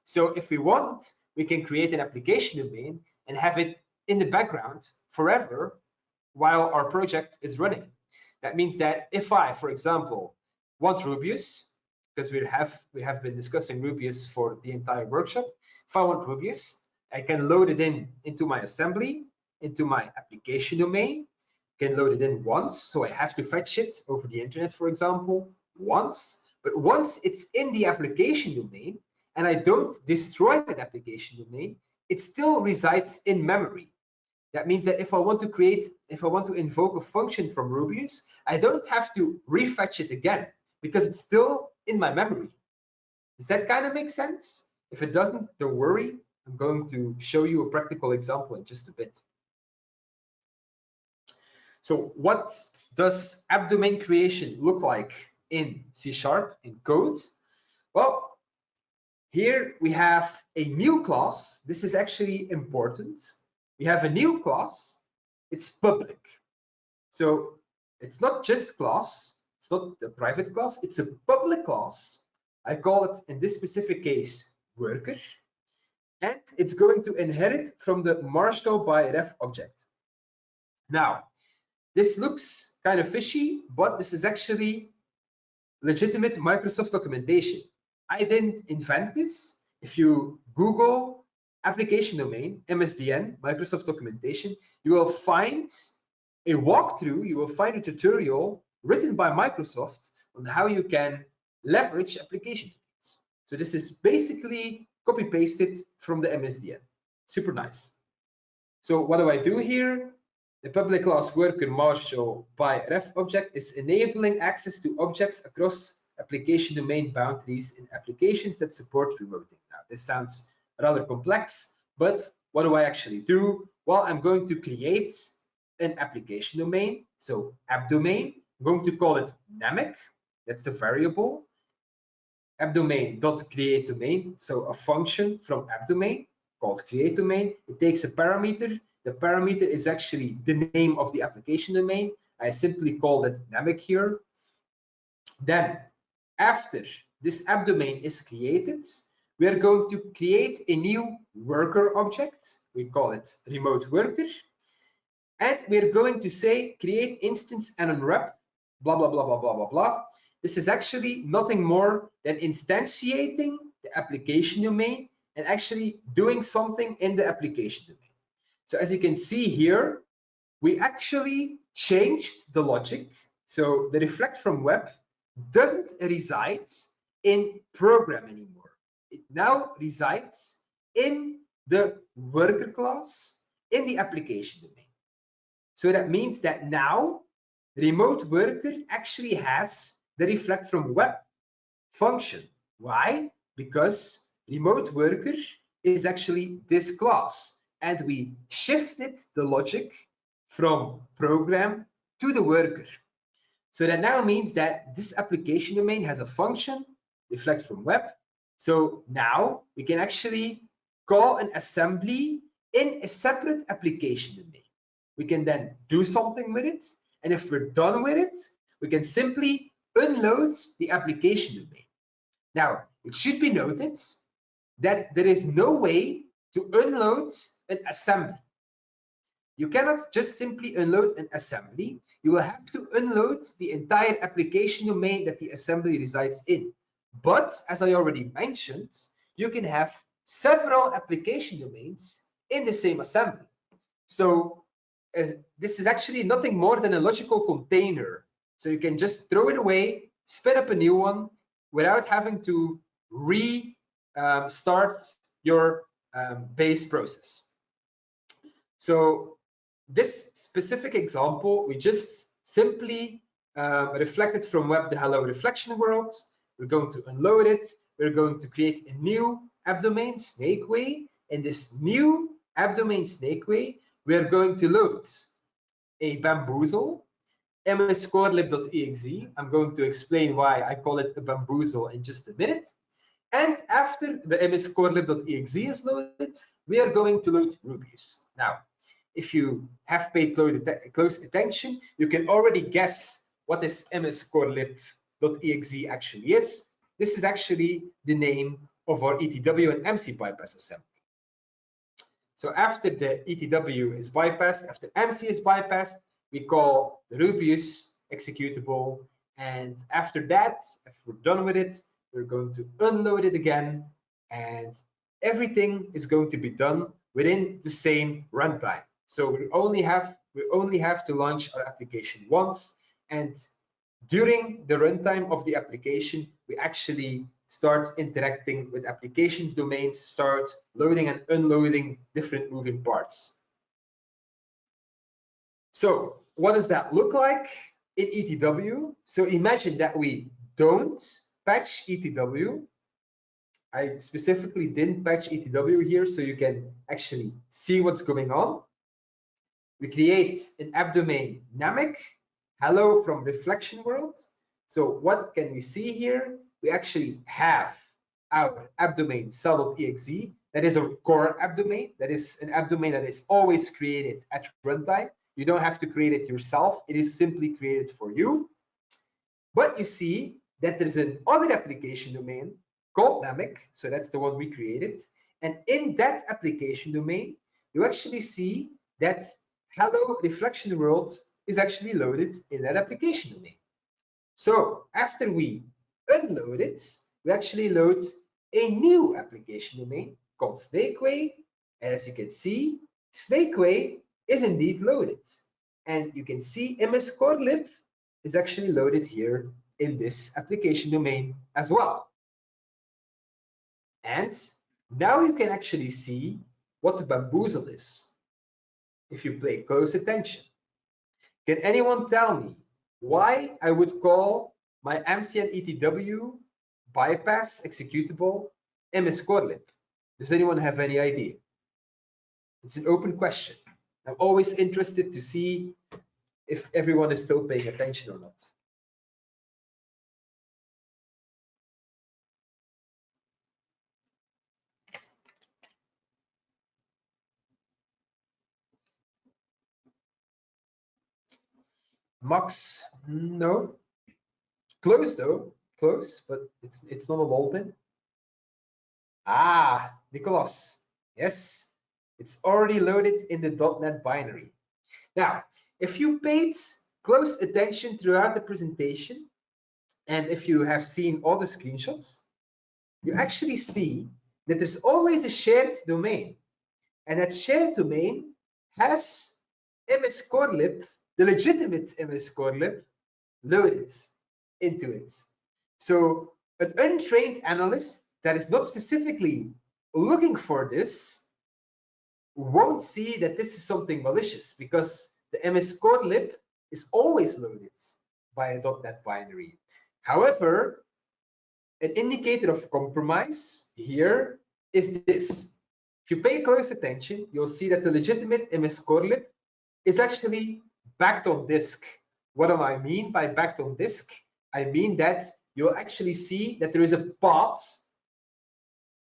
So if we want, we can create an application domain and have it in the background forever while our project is running. That means that if I, for example, want Rubius, because we have been discussing Rubius for the entire workshop, if I want Rubius, I can load it into my assembly, into my application domain, can load it in once, so I have to fetch it over the internet, for example, once. But once it's in the application domain, and I don't destroy that application domain, it still resides in memory. That means that if I want to invoke a function from Rubius, I don't have to refetch it again because it's still in my memory. Does that kind of make sense? If it doesn't, don't worry. I'm going to show you a practical example in just a bit. So what does app domain creation look like in C# in code? Well, here we have a new class. This is actually important. We have a new class. It's public. So it's not just class. It's not a private class. It's a public class. I call it, in this specific case, worker. And it's going to inherit from the Marshall by ref object. Now, this looks kind of fishy, but this is actually legitimate Microsoft documentation. I didn't invent this. If you Google application domain, MSDN, Microsoft documentation, you will find a walkthrough, you will find a tutorial written by Microsoft on how you can leverage application domains. So this is basically copy-pasted from the MSDN. Super nice. So what do I do here? The public class worker Marshall by ref object is enabling access to objects across application domain boundaries in applications that support remoting. Now, this sounds rather complex, but what do I actually do? Well, I'm going to create an application domain. So app domain, I'm going to call it Namek. That's the variable. App domain dot create domain. So a function from app domain called create domain. It takes a parameter. The parameter is actually the name of the application domain. I simply call it Namek here. Then after this app domain is created, we are going to create a new worker object. We call it remote worker. And we're going to say create instance and unwrap, blah, blah, blah, blah, blah, blah, blah. This is actually nothing more than instantiating the application domain and actually doing something in the application domain. So as you can see here, we actually changed the logic. So the reflect from web doesn't reside in program anymore. It now resides in the worker class in the application domain. So that means that now the remote worker actually has the reflect from web function. Why? Because remote worker is actually this class, and we shifted the logic from program to the worker. So that now means that this application domain has a function, reflect from web. So now we can actually call an assembly in a separate application domain. We can then do something with it. And if we're done with it, we can simply unload the application domain. Now, it should be noted that there is no way to unload an assembly. You cannot just simply unload an assembly. You will have to unload the entire application domain that the assembly resides in. But as I already mentioned, you can have several application domains in the same assembly. So this is actually nothing more than a logical container. So you can just throw it away, spin up a new one, without having to start your base process. So this specific example, we just simply reflected from web the hello reflection world. We're going to unload it. We're going to create a new app domain, snakeway. In this new app domain, snakeway, we are going to load a bamboozle, mscorelib.exe. I'm going to explain why I call it a bamboozle in just a minute. And after the mscorelib.exe is loaded, we are going to load Rubius. Now, if you have paid close attention, you can already guess what this mscorelib.exe actually is. This is actually the name of our ETW and MC bypass assembly. So after the ETW is bypassed, after MC is bypassed, we call the Rubius executable. And after that, if we're done with it, we're going to unload it again. And everything is going to be done within the same runtime. So we only have to launch our application once. And during the runtime of the application, we actually start interacting with applications domains, start loading and unloading different moving parts. So what does that look like in ETW? So imagine that we don't patch ETW. I specifically didn't patch ETW here so you can actually see what's going on. We create an app domain Namek, hello from reflection world. So what can we see here? We actually have our app domain cell.exe. That is a core app domain. That is an app domain that is always created at runtime. You don't have to create it yourself. It is simply created for you. But you see that there's another application domain called Namek. So that's the one we created. And in that application domain, you actually see that hello reflection world is actually loaded in that application domain. So after we unload it, we actually load a new application domain called snakeway. And as you can see, snakeway is indeed loaded. And you can see mscorelib is actually loaded here in this application domain as well. And now you can actually see what the bamboozle is if you pay close attention. Can anyone tell me why I would call my MCN ETW bypass executable mscorelib? Does anyone have any idea? It's an open question. I'm always interested to see if everyone is still paying attention or not. Max, no. Close though, close, but it's not a lol bin. Ah, Nicolas, yes, it's already loaded in the .NET binary. Now, if you paid close attention throughout the presentation, and if you have seen all the screenshots, you actually see that there's always a shared domain. And that shared domain has mscorelib, the legitimate mscorelib, loaded into it. So an untrained analyst that is not specifically looking for this won't see that this is something malicious, because the mscorelib is always loaded by a .NET binary. However, an indicator of compromise here is this. If you pay close attention, you'll see that the legitimate mscorelib is actually backed on disk. What do I mean by backed on disk? I mean that you'll actually see that there is a path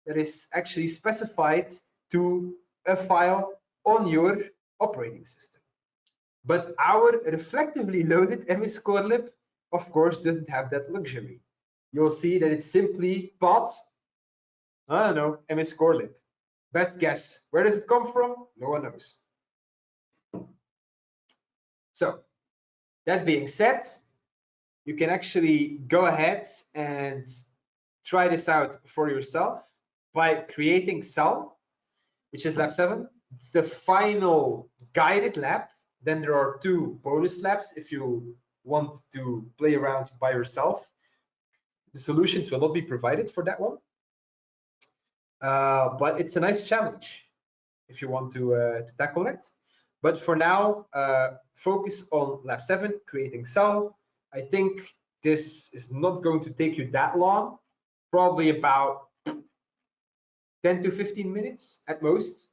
that is actually specified to a file on your operating system. But our reflectively loaded mscorelib, of course, doesn't have that luxury. You'll see that it's simply path, I don't know, mscorelib. Best guess. Where does it come from? No one knows. So that being said, you can actually go ahead and try this out for yourself by creating Cell, which is lab 7. It's the final guided lab. Then there are 2 bonus labs if you want to play around by yourself. The solutions will not be provided for that one, but it's a nice challenge if you want to tackle it. But for now, focus on lab 7, creating cell. I think this is not going to take you that long, probably about 10 to 15 minutes at most.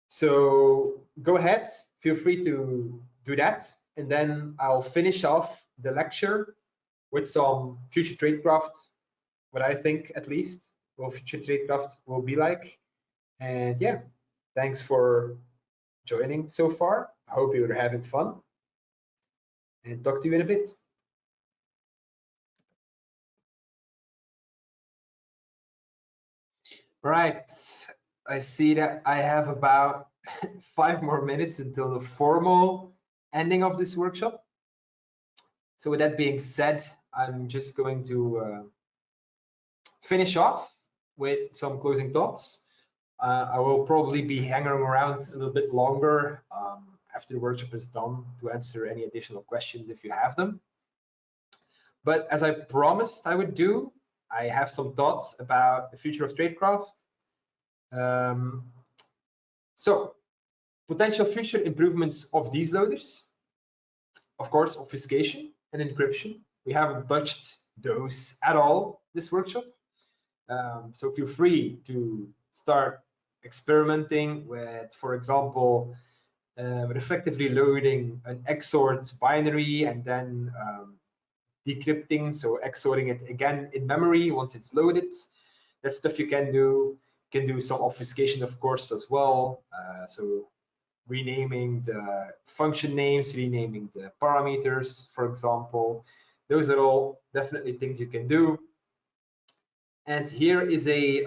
So go ahead, feel free to do that. And then I'll finish off the lecture with some future tradecraft, what I think at least what future tradecraft will be like. And yeah, thanks for joining so far. I hope you're having fun, and talk to you in a bit. Right, I see that I have about 5 more minutes until the formal ending of this workshop. So with that being said, I'm just going to finish off with some closing thoughts. I will probably be hanging around a little bit longer after the workshop is done to answer any additional questions if you have them. But as I promised I would do, I have some thoughts about the future of tradecraft. So potential future improvements of these loaders, of course, obfuscation and encryption. We haven't touched those at all this workshop. So feel free to start experimenting with, for example, effectively loading an XORed binary and then decrypting, so XORing it again in memory once it's loaded. That's stuff you can do. You can do some obfuscation, of course, as well. So renaming the function names, renaming the parameters, for example. Those are all definitely things you can do. And here is a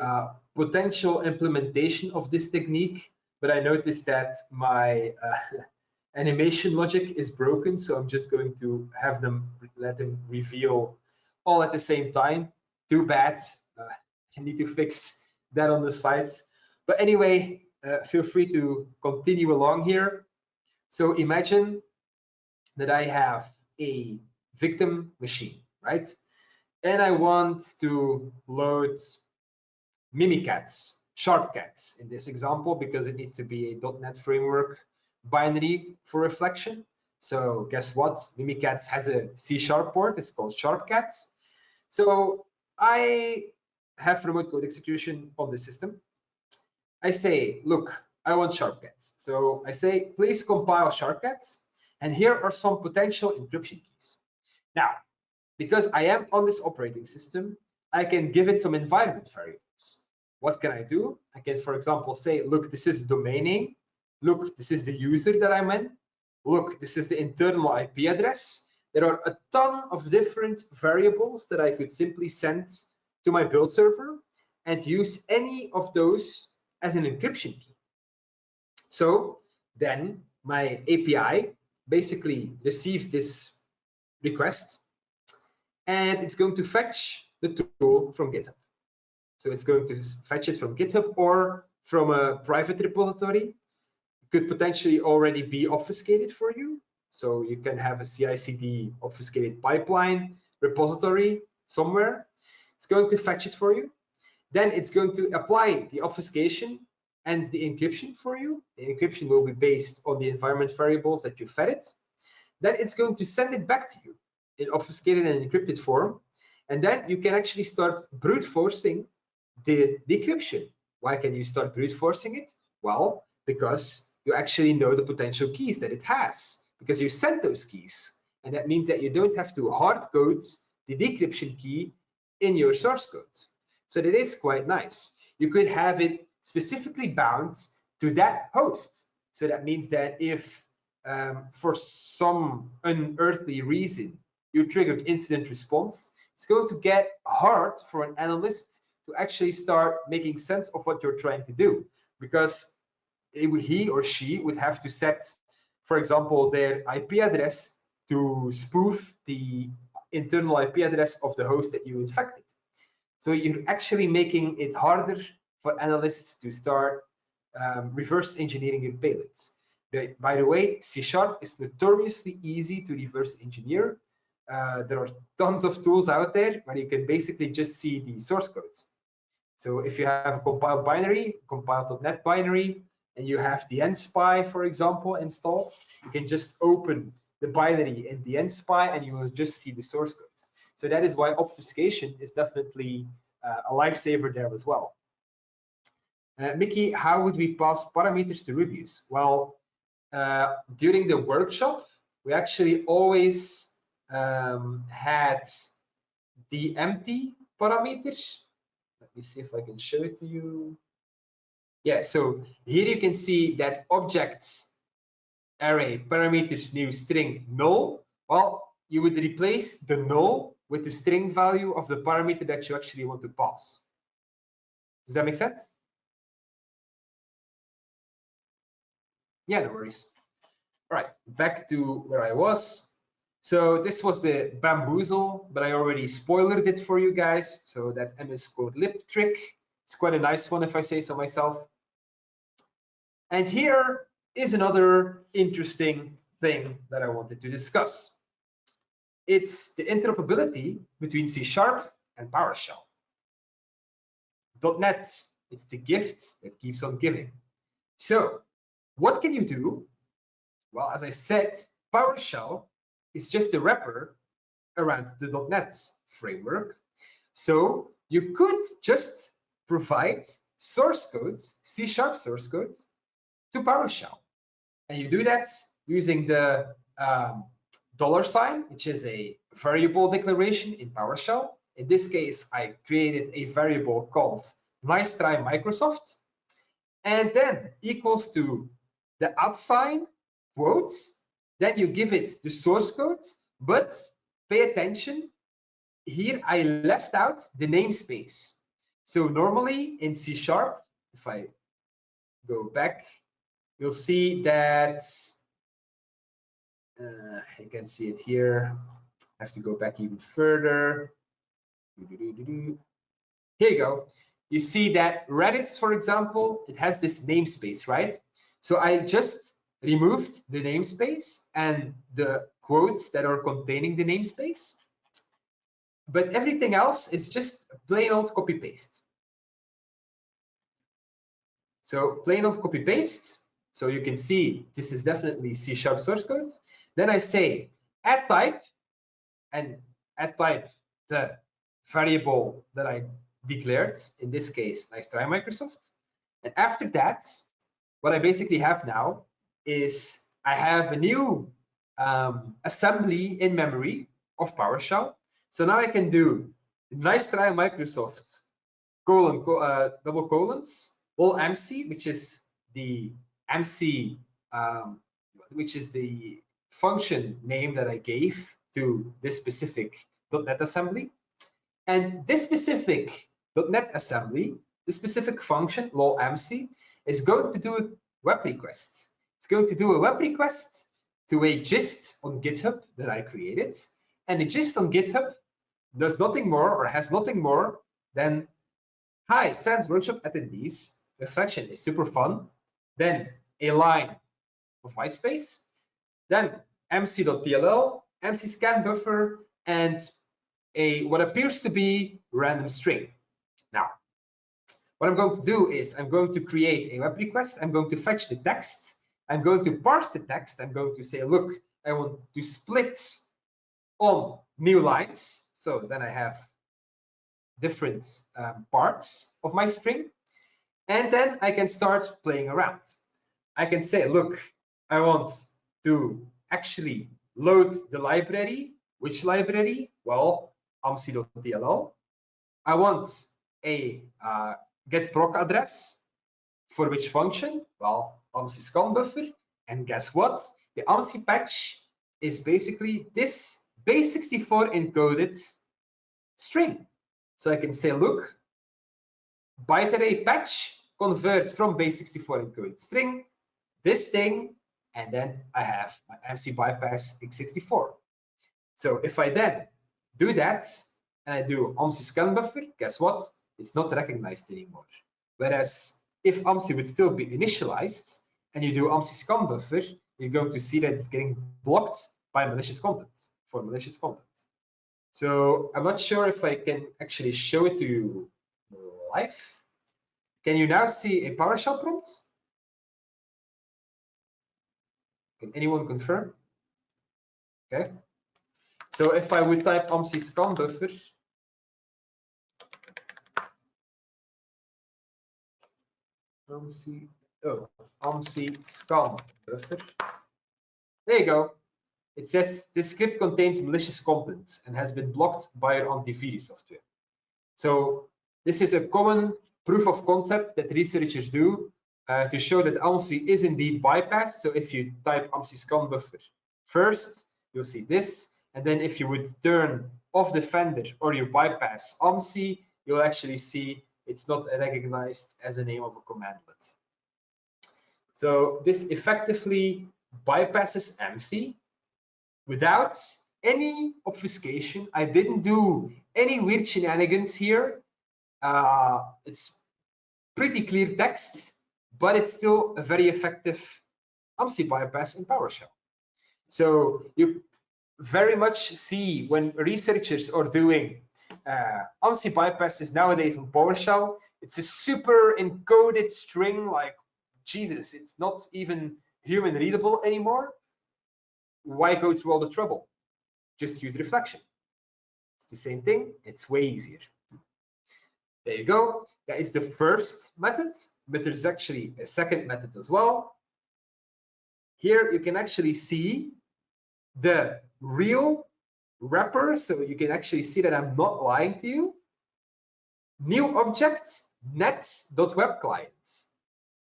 potential implementation of this technique, but I noticed that my animation logic is broken, so I'm just going to have them let them reveal all at the same time. Too bad. I need to fix that on the slides. But anyway, feel free to continue along here. So imagine that I have a victim machine, right? And I want to load Mimikatz, Sharpcats in this example, because it needs to be a .NET framework binary for reflection. So guess what? Mimikatz has a C# port. It's called Sharpcats. So I have remote code execution on the system. I say, look, I want Sharpcats. So I say, please compile Sharpcats. And here are some potential encryption keys. Now, because I am on this operating system, I can give it some environment variables. What can I do? I can, for example, say, look, this is the domain name. Look, this is the user that I'm in. Look, this is the internal IP address. There are a ton of different variables that I could simply send to my build server and use any of those as an encryption key. So then my API basically receives this request, and it's going to fetch the tool from GitHub. So it's going to fetch it from GitHub or from a private repository. It could potentially already be obfuscated for you. So you can have a CI/CD obfuscated pipeline repository somewhere. It's going to fetch it for you. Then it's going to apply the obfuscation and the encryption for you. The encryption will be based on the environment variables that you fed it. Then it's going to send it back to you in obfuscated and encrypted form. And then you can actually start brute forcing the decryption. Why can you start brute forcing it? Well, because you actually know the potential keys that it has, because you sent those keys. And that means that you don't have to hard code the decryption key in your source code. So that is quite nice. You could have it specifically bound to that host. So that means that if for some unearthly reason you triggered incident response, it's going to get hard for an analyst to actually start making sense of what you're trying to do, because he or she would have to set, for example, their IP address to spoof the internal IP address of the host that you infected. So you're actually making it harder for analysts to start reverse engineering your payloads. By the way, C# is notoriously easy to reverse engineer. there are tons of tools out there where you can basically just see the source codes. So if you have a compiled binary, compiled.NET binary, and you have the NSPY, for example, installed, you can just open the binary in the NSPY and you will just see the source code. So that is why obfuscation is definitely a lifesaver there as well. Mickey, how would we pass parameters to reviews? Well, during the workshop, we actually always had the empty parameters. Let me see if I can show it to you. Yeah, so here you can see that objects array parameters new string null. Well, you would replace the null with the string value of the parameter that you actually want to pass. Does that make sense? Yeah, no worries. All right, back to where I was. So this was the bamboozle, but I already spoilered it for you guys. So that MS Code lib trick, it's quite a nice one if I say so myself. And here is another interesting thing that I wanted to discuss. It's the interoperability between C# and PowerShell. .NET, it's the gift that keeps on giving. So what can you do? Well, as I said, PowerShell is just a wrapper around the .NET framework. So you could just provide source code, C# source code, to PowerShell. And you do that using the $, which is a variable declaration in PowerShell. In this case, I created a variable called nice try Microsoft, and then equals to the @ quote. Then you give it the source code, but pay attention. Here I left out the namespace. So normally in C#, if I go back, you'll see that you can see it here. I have to go back even further. Here you go. You see that Reddit's, for example, it has this namespace, right? So I just removed the namespace and the quotes that are containing the namespace. But everything else is just plain old copy paste. So plain old copy paste. So you can see this is definitely C# source codes. Then I say add type, and add type the variable that I declared, in this case, nice try Microsoft. And after that, what I basically have now is I have a new assembly in memory of PowerShell. So now I can do nice try Microsoft double colons, all MC, which is the MC, which is the function name that I gave to this specific .NET assembly. And this specific .NET assembly, this specific function, lol MC, is going to do a web request. It's going to do a web request to a gist on GitHub that I created. And the gist on GitHub does nothing more or has nothing more than, hi, SANS workshop attendees, reflection is super fun. Then a line of white space, then mc.dll, MC scan buffer, and a what appears to be random string. Now, what I'm going to do is I'm going to create a web request. I'm going to fetch the text. I'm going to parse the text. I'm going to say, look, I want to split on new lines. So then I have different parts of my string. And then I can start playing around. I can say, look, I want to actually load the library. Which library? Well, amc.dll. I want a get proc address for which function? Well, amc scan buffer. And guess what? The amc patch is basically this base64 encoded string. So I can say, look, byte array patch, convert from base64 encoded string, this thing, and then I have my MC bypass x64. So if I then do that and I do AMSI scan buffer, guess what? It's not recognized anymore. Whereas if AMSI would still be initialized and you do AMSI scan buffer, you're going to see that it's getting blocked by malicious content, for malicious content. So I'm not sure if I can actually show it to you live. Can you now see a PowerShell prompt? Can anyone confirm? Okay. So if I would type AMSI scan buffer, AMSI scan buffer. There you go. It says this script contains malicious content and has been blocked by your antivirus software. So this is a common proof of concept that researchers do to show that AMSI is indeed bypassed. So if you type AMSI scan buffer first, you'll see this. And then if you would turn off Defender or you bypass AMSI, you'll actually see it's not recognized as a name of a commandlet. So this effectively bypasses AMSI without any obfuscation. I didn't do any weird shenanigans here. It's pretty clear text, but it's still a very effective AMSI bypass in PowerShell. So you very much see when researchers are doing AMSI bypasses nowadays in PowerShell, it's a super encoded string, like Jesus, it's not even human readable anymore. Why go through all the trouble? Just use reflection. It's the same thing, it's way easier. There you go. That is the first method, but there's actually a second method as well. Here you can actually see the real wrapper, so you can actually see that I'm not lying to you. New object, net.webclients.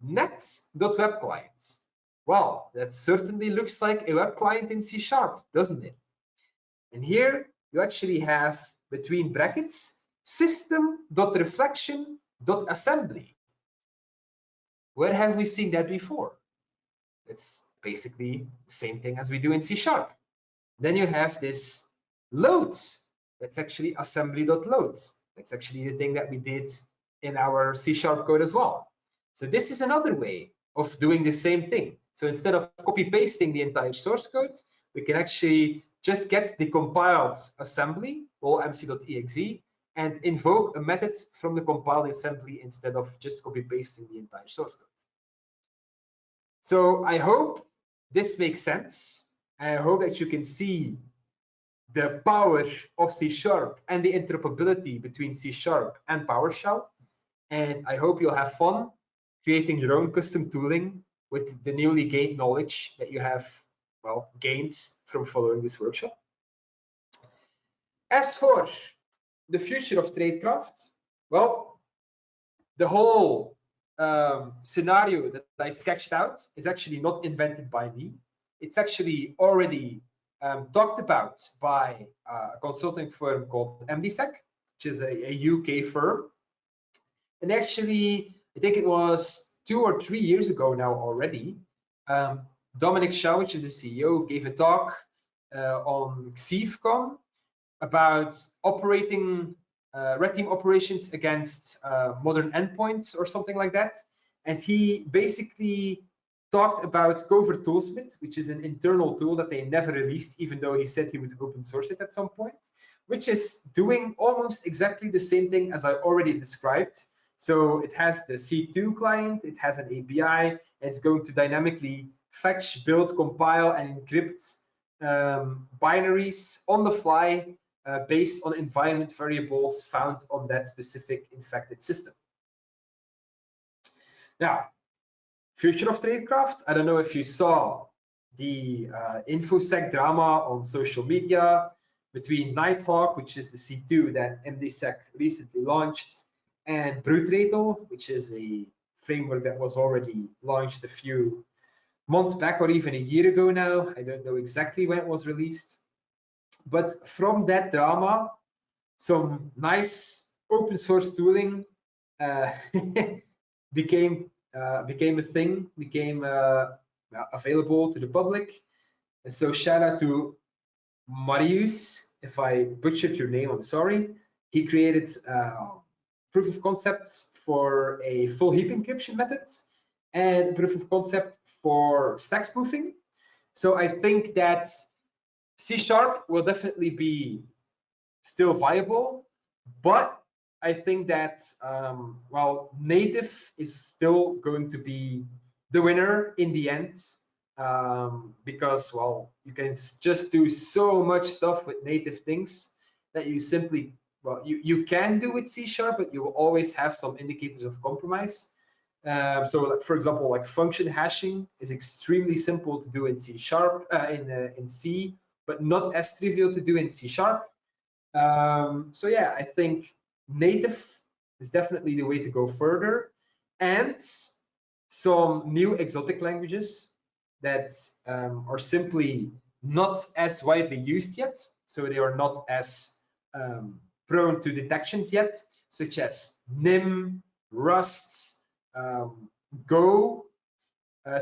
Net.webclients. Well, that certainly looks like a web client in C#, doesn't it? And here you actually have between brackets system.reflection.assembly. Where have we seen that before? It's basically the same thing as we do in C#. Then you have this loads. That's actually assembly.load. That's actually the thing that we did in our C# code as well. So this is another way of doing the same thing. So instead of copy pasting the entire source code, we can actually just get the compiled assembly, or mc.exe, and invoke a method from the compiled assembly instead of just copy pasting the entire source code. So I hope this makes sense. I hope that you can see the power of C# and the interoperability between C# and PowerShell. And I hope you'll have fun creating your own custom tooling with the newly gained knowledge that you have, well, gained from following this workshop. As for the future of tradecraft, well, the whole scenario that I sketched out is actually not invented by me. It's actually already talked about by a consulting firm called MDSec, which is a UK firm. And actually, I think it was 2 or 3 years ago now already, Dominic Shaw, which is the CEO, gave a talk on XIVCon about operating red team operations against modern endpoints or something like that. And he basically talked about Covert Toolsmith, which is an internal tool that they never released, even though he said he would open source it at some point, which is doing almost exactly the same thing as I already described. So it has the C2 client, it has an API, and it's going to dynamically fetch, build, compile, and encrypt binaries on the fly based on environment variables found on that specific infected system. Now, future of tradecraft. I don't know if you saw the infosec drama on social media between Nighthawk, which is the C2 that MDSec recently launched, and Brutradle, which is a framework that was already launched a few months back or even a year ago now. I don't know exactly when it was released. But from that drama, some nice open source tooling became a thing, became available to the public. And so shout out to Marius. If I butchered your name, I'm sorry. He created proof of concepts for a full heap encryption method and proof of concept for stack spoofing. So I think that C# will definitely be still viable, but I think that well, native is still going to be the winner in the end, because well, you can just do so much stuff with native things that you simply, well, you can do with C#, but you will always have some indicators of compromise. So like, for example, like function hashing is extremely simple to do in C#, in C, but not as trivial to do in C#. So yeah, I think native is definitely the way to go further, and some new exotic languages that are simply not as widely used yet, so they are not as prone to detections yet, such as NIM, Rust, Go,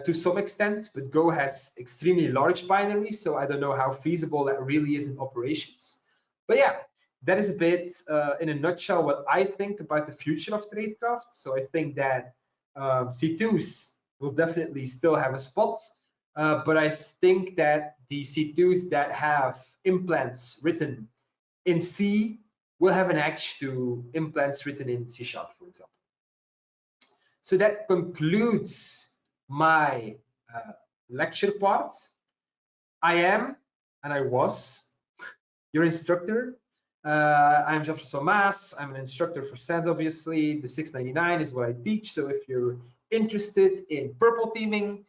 to some extent, but Go has extremely large binaries, so I don't know how feasible that really is in operations. But yeah, that is a bit in a nutshell what I think about the future of tradecraft. So I think that C2s will definitely still have a spot, but I think that the C2s that have implants written in C will have an edge to implants written in C#, for example. So that concludes my lecture part. I am, and I was, your instructor. I'm Jean-François Maes. I'm an instructor for SANS, obviously. The 699 is what I teach. So if you're interested in purple teaming,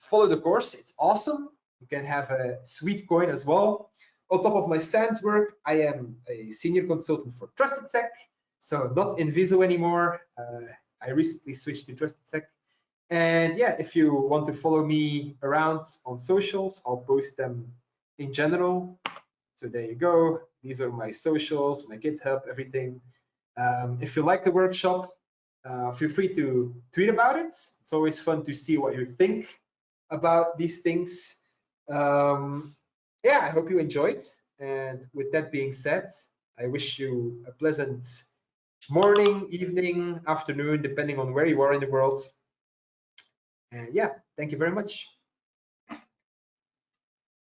follow the course. It's awesome. You can have a sweet coin as well. On top of my SANS work, I am a senior consultant for TrustedSec. So not Inviso anymore. I recently switched to TrustedSec. And yeah, if you want to follow me around on socials, I'll post them in general. So there you go. These are my socials, my GitHub, everything. If you like the workshop, feel free to tweet about it. It's always fun to see what you think about these things. Yeah, I hope you enjoyed. And with that being said, I wish you a pleasant morning, evening, afternoon, depending on where you are in the world. And yeah, thank you very much.